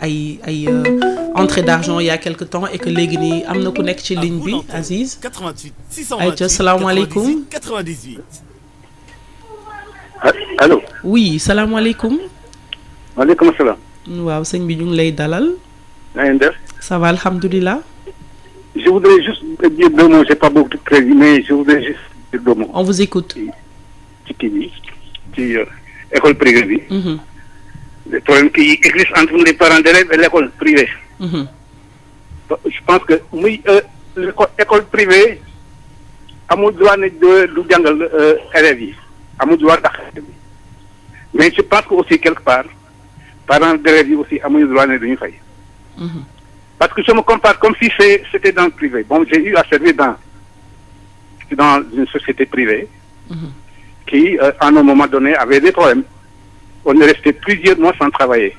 Speaker 2: entrée d'argent il y a quelque temps et que léegi nii am na ku nekk ci ligne bi Aziz.
Speaker 12: 88
Speaker 2: ayca salaamaaleykum
Speaker 12: 98.
Speaker 6: Allô.
Speaker 2: oui salaamaaleykum.
Speaker 12: maaleykum salaam.
Speaker 2: waaw sëñ bi ñu ngi lay dalal.
Speaker 12: na ngeen def.
Speaker 2: ça va alhamdulilah.
Speaker 12: je voudrais juste dire 2 mots, j'ai pas beaucoup de crédit, mais je voudrais juste dire 2 mots.
Speaker 2: On vous écoute.
Speaker 12: ci kii bi ci école privée bi. les problèmes qui existent entre les parents d'élèves et l'école privée. Je pense que muy école privée amul droit ne du jàngal élèves yi amul droit tax mais je pense que aussi quelque part parents d'élèves yi aussi amuñu droit ne duñu fay. Parce que je me compare comme si c'était dans le privé. Bon, j'ai eu à servir dans une société privée qui, à un moment donné, avait des problèmes. On est resté plusieurs mois sans travailler.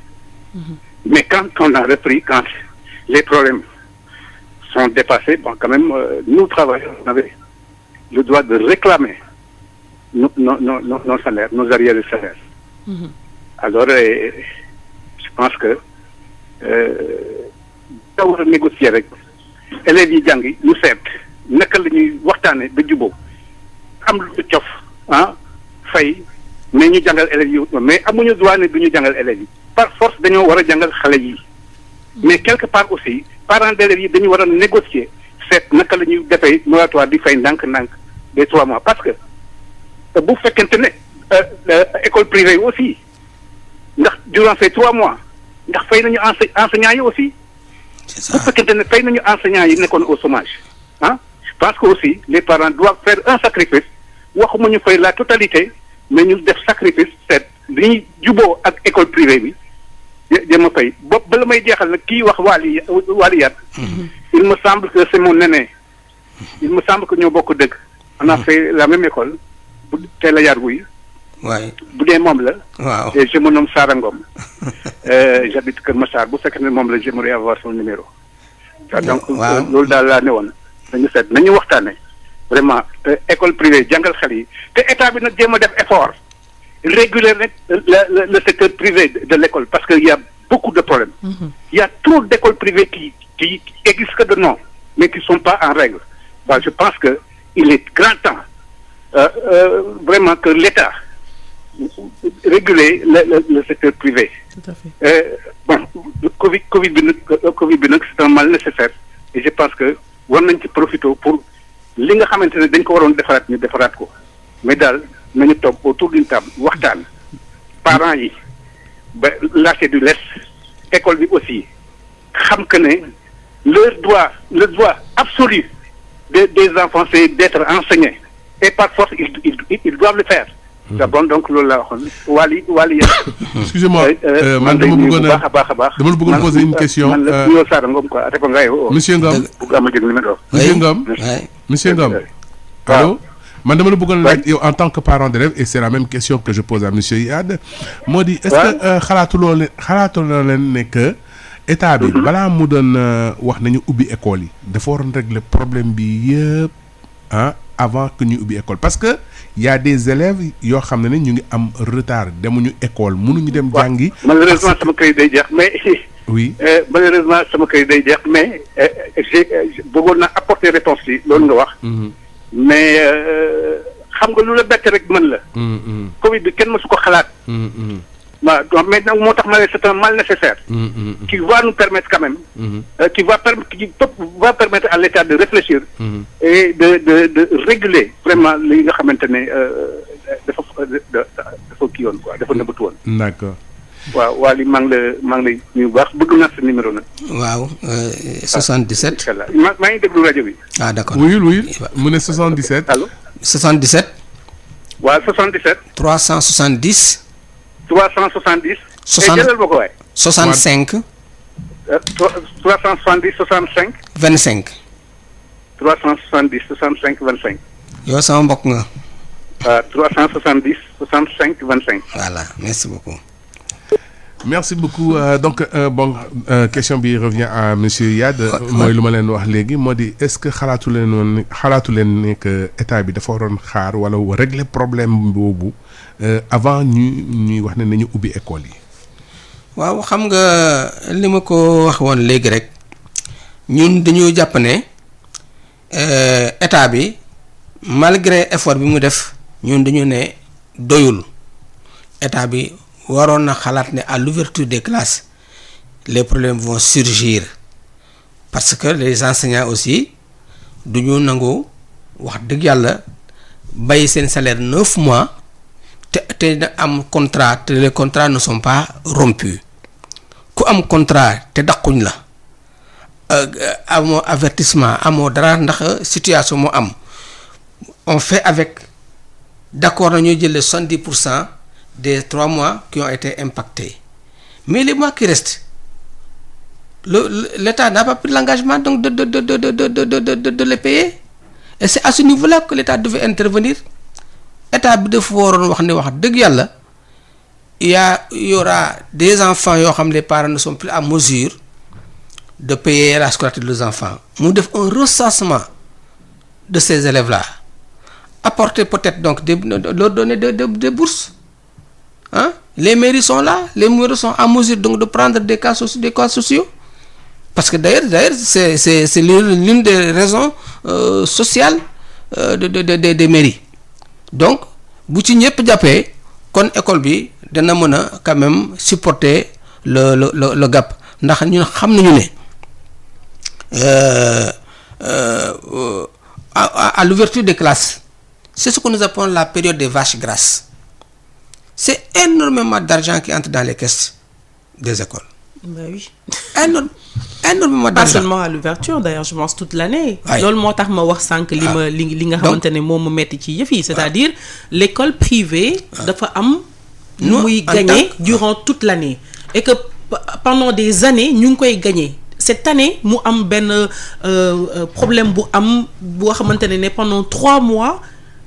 Speaker 12: Mais quand on a repris, quand les problèmes sont dépassés, bon, quand même, nous travailleurs, on avait le droit de réclamer nos salaires, nos arrières de salaire. Alors, je pense que da war a négocier rek élèves yi jàng ñu seet naka la ñuy waxtaane ba jubóo am lu cof fay mais ñu jàngal élèves yi mais amuñu droit ne du ñu jàngal élèves yi par force dañoo war a jàngal xale yi mais quelque part aussi parents d'élèves yi dañu war a négocier seet naka la ñuy defee moratoire di fay ndànk-ndànk des 3 mois parce que bu fekkente ne école privée yi aussi ndax durant ces 3 mois ndax fay nañu enseignants yi aussi. bu fekkente ne fay nañu enseignants yi nekkoon au chômage je pense que aussi les parents doivent faire un sacrifice waxuma ñu fay la totalité mais ñu def sacrifice seet li ñuy juboo ak école privée bi jéem a fay ba la may jeexal nag kii wax Waliyat il me semble que c'est mon aîné il me semble que ñoo bokk dëgg on a fait la même école bu teel a yar wuy
Speaker 3: waay
Speaker 12: bu dee moom la.
Speaker 3: waaw
Speaker 12: et je me nomme Sara Ngom. J'habite Kër Massar bu fekkee ne moom la j'aimerais avoir son numéro. donc loolu daal laa ne woon nañu seet nañu waxtaane vraiment école privée jàngal xale yi te état bi nag jéem a def effort réguler rek le secteur privé de l'école parce que il y a beaucoup de problèmes. Il y a trop d'écoles privées qui existent que de nom mais qui sont pas en règle. Bah, je pense que il est grand temps vraiment que l'État réguler le secteur privé.
Speaker 2: Tout à fait.
Speaker 12: Bon, le Covid bi nag c'est un mal nécessaire et je pense que war nañ ci profiter pour li nga xamante ne dañ ko waroon defaraat ñu defaraat ko mais daal nañu toog autour d'une table waxtaan parents yi ba lâcher du lest école bi aussi xam que ne le droit absolu des enfants c'est d'être enseignés et par force ils doivent le faire. D'abord donc loolu laa waxoon Wally
Speaker 1: excusez-moi man dama bëggoon a
Speaker 12: baax a baax
Speaker 1: dama bëggoon poser une question
Speaker 12: man la Pio Sara Ngom quoi répond nga yow
Speaker 1: monsieur Ngom
Speaker 12: bëgg ama jël numéro
Speaker 1: monsieur Ngom allô man dama la bëggoon laaj yow en tant que parent d'élève et c'est la même question que je pose à monsieur Iyad moo di est-ce que xalaatuloo leen ne que état bi balaa mu doon wax nañu ubbi école yi dafa waroon régler problème bi yëpp avant que ñu ubbi école parce que y a des élèves yoo xam ne ñu ngi am retard demuñu école mënuñu dem jàngi.
Speaker 12: malheureusement sama kër day jeex mais.
Speaker 1: oui
Speaker 12: malheureusement sama kër day jeex mais bëggoon naa apporter réponse yi loolu nga wax. mais xam nga lu la bett rek mën la. Covid bi kenn mësu ko xalaat. waaw mais nag moo tax ma ne c'est un mal nécessaire. qui va nous permettre quand même. qui va permettre à l'État de réfléchir. et de réguler vraiment li nga xamante ne dafa kii woon quoi dafa nëbbatu woon.
Speaker 1: d'accord.
Speaker 12: waaw waa li maa ngi lay nuyu bu baax bëgg naa sa numéro nag.
Speaker 3: waaw 77.
Speaker 12: incha allah maa ngi déglu rajo bi.
Speaker 3: ah d'accord
Speaker 1: oui mu ne 77.
Speaker 12: allo
Speaker 3: 77.
Speaker 12: waaw 77.
Speaker 3: 370.
Speaker 12: 370.
Speaker 3: 60
Speaker 12: jëlal ma ko waay.
Speaker 3: 65.
Speaker 12: 370 65.
Speaker 3: 25.
Speaker 12: 370 65 25.
Speaker 3: yow sama mbokk nga.
Speaker 12: 370 65 25.
Speaker 3: voilà merci beaucoup.
Speaker 1: merci beaucoup donc bon question bi revient à monsieur Iyad mooy lu ma leen wax léegi moo di est-ce que xalaatu leen ne que état bi dafa waroon xaar wala régler problème boobu avant ñuy wax ne nañu ubbi école yi.
Speaker 3: waaw xam nga li ma ko wax woon léegi rek ñun dañoo jàpp ne état bi malgré effort bi mu def ñun dañu ne doyul état bi waroon na xalaat ne à l'ouverture des classes les problèmes vont surgir parce que les enseignants aussi du ñu nangu wax dëgg yàlla bàyyi seen salaire 9 mois te am contrat te les contrats ne sont pas rompus ku am contrat te dàquñ la amoo avertissement amoo dara ndax situation moo am on fait avec d'accord nañoo jël 70% des 3 mois qui ont été impactés mais les mois qui restent l'État n'a pas pris l'engagement donc de les payer et c'est à ce niveau-là que l'État devait intervenir. État bi dafa waroon wax ne wax dëgg yàlla il y aura des enfants yoo xam les parents ne sont plus à mesure de payer la scolarité de leurs enfants mu def un recensement de ces élèves-là apporter peut-être donc leur donner des bourses hein. Les mairies sont là, les mairies sont à mesure donc de prendre des cas sociaux parce que d'ailleurs c'est l'une des raisons sociales des mairies. Donc bu ci ñëpp jàppee kon école bi dana mën a quand même supporter le gap ndax ñun xam nañu ne à l'ouverture des classes c'est ce que nous appelons la période des vaches grasses. C'est énormément d'argent qui entre dans les caisses des écoles.
Speaker 2: Bah oui.
Speaker 3: Énormément d'argent.
Speaker 2: Pas seulement à l'ouverture, d'ailleurs, je pense toute l'année. Loolu moo tax ma wax sànq li nga xamante ne moom mu metti ci yëf yi, c'est-à-dire l'école privée dafa am nu muy gagner durant toute l'année et que pendant des années ñu ngi koy gagner. Cette année mu am benn problème bu am boo xamante ne pendant 3 mois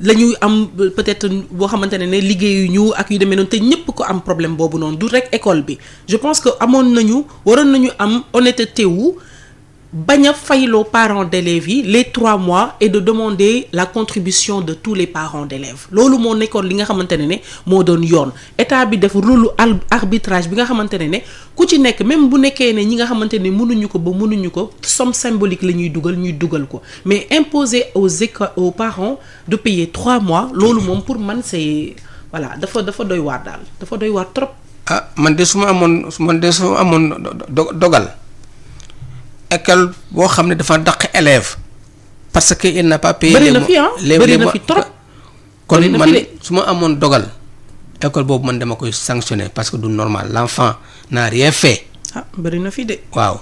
Speaker 2: la ñuy am peut-être boo xamante ne liggéeyu ñu ak yu demee noonu te ñëpp ko am problème boobu noonu du rek école bi je pense que waroon nañu am honnêteté wu bañ a fayloo parents d'élèves yi les 3 mois et de demander la contribution de tous les parents d'élèves loolu moo nekkoon li nga xamante ne moo doon yoon état bi def rôle arbitrage bi nga xamante ne ku ci nekk même bu nekkee ne ñi nga xamante ne mënuñu ko somme symbolique la ñuy dugal ko mais imposer aux parents de payer 3 mois loolu moom pour man c'est voilà dafa doy waar daal dafa doy waar trop.
Speaker 3: Ah man de su ma amoon dogal. École boo xam ne dafa dàq élève parce que il n'a pas payé
Speaker 2: bëri na fi trop
Speaker 3: kon man su ma amoon dogal école boobu man dama koy sanctionner parce que du normal l'enfant n'a rien fait.
Speaker 2: Ah bëri na fi de.
Speaker 3: waaw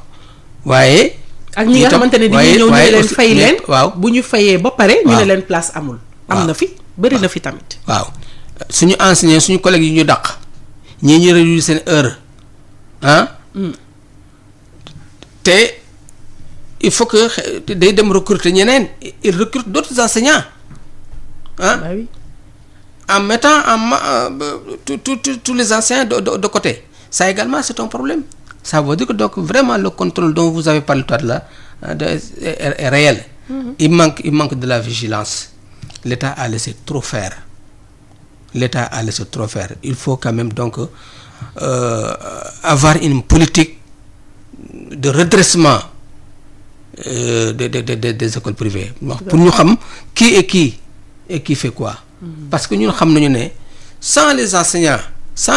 Speaker 3: waaye.
Speaker 2: ak ñi nga xamante ne dañuy ñëw ñu leen fay leen. waaw bu ñu fayee ba pare. ñu ne leen place amul. am na fi bëri na fi tamit.
Speaker 3: waaw suñu enseignants suñu collègues yi ñu dàq ñii ñu réduire seen heure ah. te. Il faut que day dem recruter ñeneen il recrute d'autres enseignants hein
Speaker 2: bah oui.
Speaker 3: En mettant tous les enseignants de côté ça également c'est un problème ça veut dire que donc vraiment le contrôle dont vous avez parlé tout à l'heure est réel. Il manque de la vigilance. L'État a laissé trop faire. Il faut quand même donc avoir une politique de redressement des écoles privées pour ñu xam qui est qui et qui fait quoi parce que ñun xam nañu ne sans les enseignants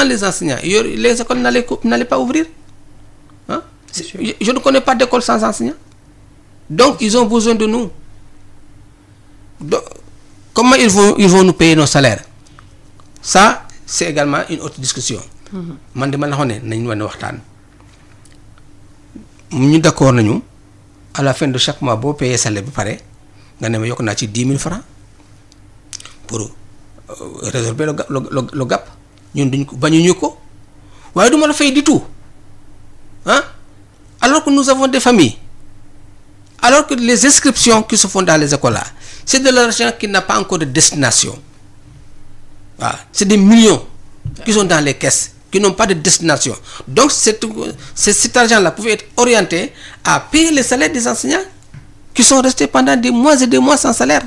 Speaker 3: les écoles n'allaient pas ouvrir hein? Je ne connais pas d'école sans enseignants donc ils ont besoin de nous donc comment ils vont nous payer nos salaires ça c'est également une autre discussion man dama la xone nañ wane waxtaan ñu d'accord nañu à la fin de chaque mois boo payé salaire ba pare nga ne ma yokk naa ci 10 000 francs pour résorber le gap ñun duñ ko bañuñu ko waaye du ma la fay du tout hein alors que nous avons des familles alors que les inscriptions qui se font dans les écoles là c'est de l'argent qui n'a pas encore de destination waaw c'est des millions qui sont dans les caisses qui n'ont pas de destination. Donc cet argent-là pouvait être orienté à payer les salaires des enseignants qui sont restés pendant des mois et des mois sans salaire.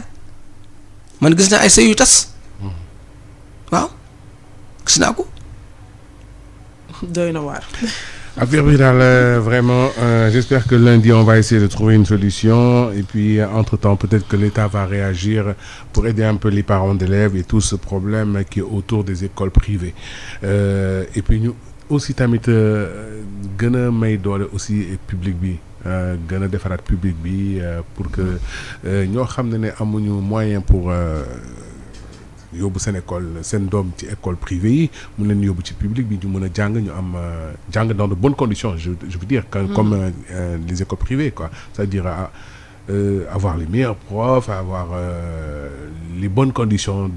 Speaker 3: Man gis naa ay sëy yu tas waaw gis naa ko.
Speaker 2: doy na waar.
Speaker 1: Affaire bi daal vraiment j'espère que lundi on va essayer de trouver une solution et puis entre-temps peut-être que l'État va réagir pour aider un peu les parents d'élèves et tout ce problème qui est autour des écoles privées et puis ñu aussi tamit gën a may doole aussi public bi gën a defaraat public bi pour que ñoo xam ne amuñu moyen pour yóbbu seen école seen doom ci école privée yi mun leen yóbbu ci public bi ñu mën a jàng ñu am jàng dans de bonnes conditions je veux dire comme les écoles privées quoi c'est-à-dire avoir les meilleurs profs avoir les bonnes conditions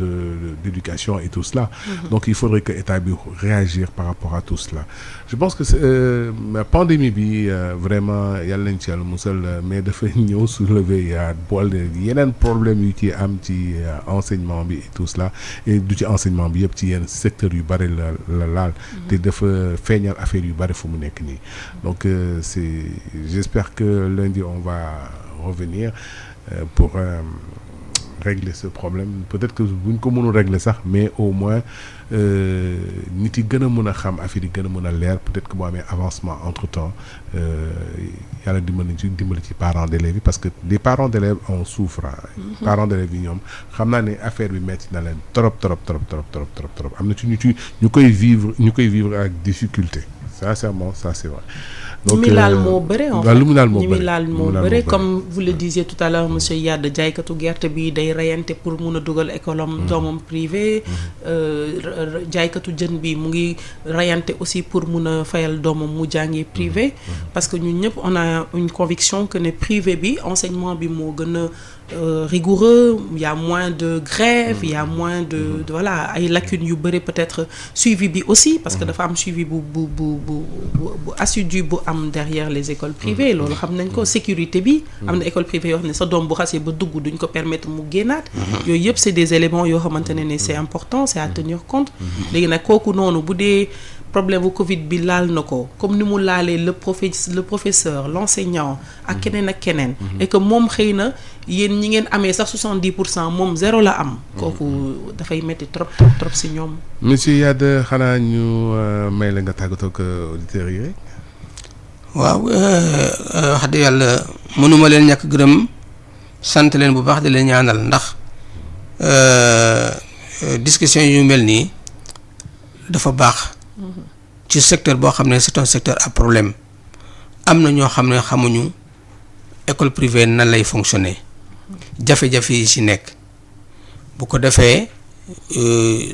Speaker 1: d'éducation et tout cela donc il faudrait que état bi réagir par rapport à tout cela je pense que pandémie bi vraiment yàlla nañ ci yàlla musal mais dafa ñëw soulever boole yeneen problème yu ci am ci enseignement bi et tout cela et du ci enseignement bi yëpp ci yenn secteur yu bari la laal te dafa feeñal affaire yu bari fu mu nekk nii donc j'espère que lundi on va revenir pour régler ce problème peut-être que buñ ko mënul régler sax mais au moins nit yi gën a mën a xam affaire yi gën a mën a leer peut-être que boo amee avancement entre-temps yàlla dimbali ci parents d'élèves yi parce que les parents d'élèves en souffrent parents d'élèves yi ñoom xam naa ne affaire bi metti na leen trop am na ci ñu koy vivre avec difficulté sincèrement ça c'est vrai donc
Speaker 2: ñi mi laal moo bëre en fait
Speaker 1: lu mu laal moo
Speaker 2: ñi
Speaker 1: bëre
Speaker 2: mi laal moo bëre comme vous le disiez tout à l'heure monsieur Yade jaaykatu gerte bi day reyante pour mun a dugal école am doomam privé jaaykatu jën bi mu ngi reyante aussi pour mun a fayal doomam mu jàngi privé parce que ñun ñëpp on a une conviction que ne privé bi enseignement bi moo gën a rigoureux, il y a moins de grèves, il y a moins de voilà, ay lacunes yu bëri peut-être suivi bi aussi parce que dafa am suivi bu assidu bu am derrière les écoles privées loolu xam nañ ko sécurité bi am na école privée yoo xam ne sa doom bu xasee ba dugg duñ ko permettre mu génnaat yooyu yëpp c'est des éléments yoo xamante ne c'est important, c'est à tenir compte léegi nag kooku noonu bu dee problème bu Covid bi laal na ko comme ni mu laalee le professeur l'enseignant ak keneen et que moom xëy na yéen ñi ngeen amee sax 70% moom zéro la am kooku dafay metti trop si ñoom.
Speaker 1: monsieur Yade xanaa ñu may la nga tàggatoo ak auditeurs yi rek.
Speaker 3: waaw wax dëgg yàlla mënuma leen ñàkk gërëm sant leen bu baax di leen ñaanal ndax discussion yu mel nii dafa baax. ci secteur boo xam ne c'est un secteur à problème am na ñoo xam ne xamuñu école privée nan lay fonctionner jafe-jafe yi ci nekk bu ko defee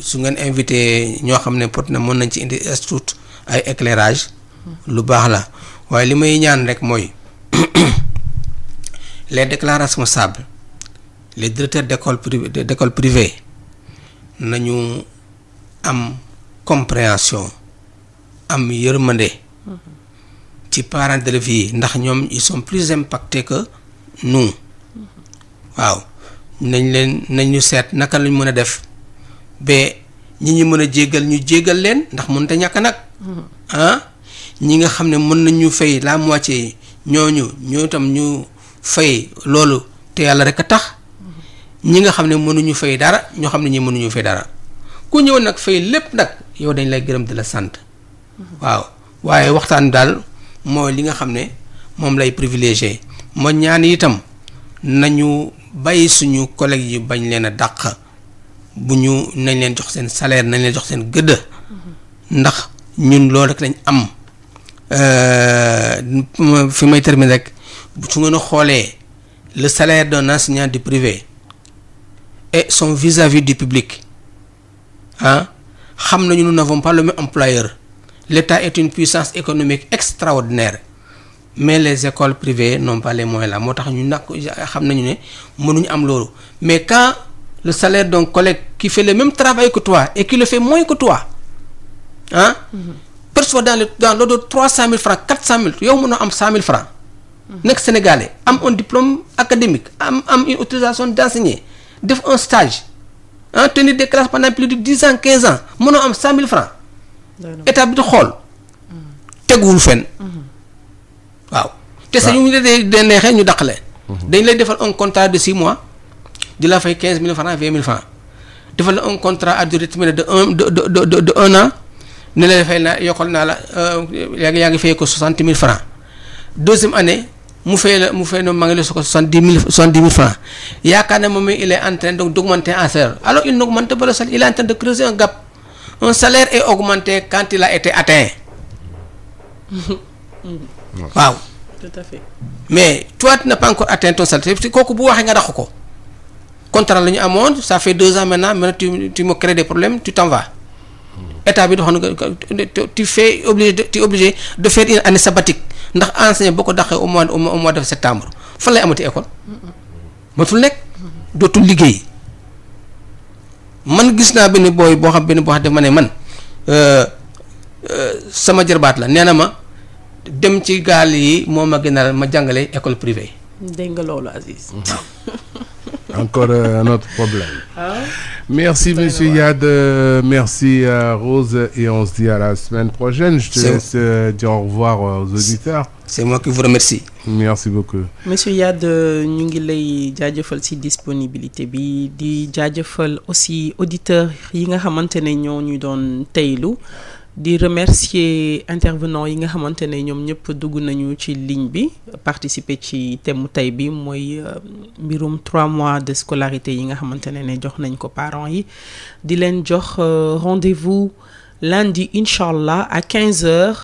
Speaker 3: su ngeen invité ñoo xam ne pot na mën nañ ci indi astuut ay éclairage lu baax la waaye li may ñaan rek mooy les déclarants responsables les directeurs d'école privée nañu am compréhension am yërmande ci parents d'élèves yi ndax ñoom ils sont plus impactés que nous waaw nañ seet naka lañ mën a def ba ñi mën a jéggal ñu jéggal leen ndax mënut a ñàkk nag ñi nga xam ne mën nañu fay la moitié ñooñu itam ñu fay loolu te yàlla rek a tax ñi nga xam ne mënuñu fay dara ñoo xam ne ñi mënuñu fay dara ku ñëw nag fay lépp nag yow dañ lay gërëm di la sant waaw waaye waxtaan daal mooy li nga xam ne moom lay privilégié ma ñaan itam nañu bàyyi suñu collègues yi bañ leen a dàq bu ñu nañ leen jox seen salaire nañ leen jox seen gëdd ndax ñun loolu rek lañ am fi may terminer rek su ngeen a xoolee le salaire d'un enseignant du privé et son vis-à-vis du public xam nañu nous n'avons pas le même employeur l'État est une puissance économique extraordinaire mais les écoles privées n'ont pas les moyens là moo tax ñu nag xam nañu ne mënuñu am loolu mais quand le salaire d'un collègue qui fait le même travail que toi et qui le fait moins que toi perçoit dans l'ordre de 300 000 francs 400 000 yow mënoo am 100 000 francs nekk sénégalais am un diplôme académique am une autorisation d'enseigner def un stage tenir des classes pendant plus de 10 ans 15 ans mënoo am 100 000 francs état bi di xool teguwul fenn waaw te sa ñu de neexee ñu dàqale dañ lay defal un contrat de 6 mois di la fay 15 000 francs 20 000 francs defal la un contrat à durée déterminée de 1 an ne la fay naa yokkal naa la yaa ngi fay ko 60 000 francs deuxième année mu fay no ma ngi la ko 70 000 francs yaakaar ne moom il est en train donc d'augmenter en salaire alors il n'augmente pas le salaire il est en train de creuser un gap. Un salaire est augmenté quand il a été atteint. Waaw.
Speaker 2: Tout à fait.
Speaker 3: Mais toi tu n'as pas encore atteint ton salaire kooku bu waxee nga dàq ko contrat la ñu amoon ça fait 2 ans maintenant tu me crées des problèmes tu t'en vas. État bi doxoon nga tu es obligé de faire une année sabbatique ndax enseignant boo ko dàqee au mois de septembre fan lay amati école. matul nekk dootul liggéey. man gis naa benn booy boo xam def ma ne man sama jarbaat la nee na ma dem ci gaal yi moo ma gënal ma jàngale école privée.
Speaker 2: dégg nga loolu Aziz.
Speaker 1: Encore un autre problème. Merci monsieur Yad, merci Rose et on se dit à la semaine prochaine. Je te laisse dire au revoir aux auditeurs.
Speaker 3: C'est moi qui vous remercie.
Speaker 1: Merci beaucoup.
Speaker 2: Monsieur Yad ñu ngi lay jaajëfal ci disponibilité bi di jaajëfal aussi auditeurs yi nga xamante ne ñoo ñu doon teylu di remercier intervenants yi nga xamante ne ñoom ñëpp dugg nañu ci ligne bi participer ci thème tey bi mooy mbirum 3 mois de scolarité yi nga xamante ne jox nañ ko parents yi di leen jox rendez-vous lundi inchallah à 15h.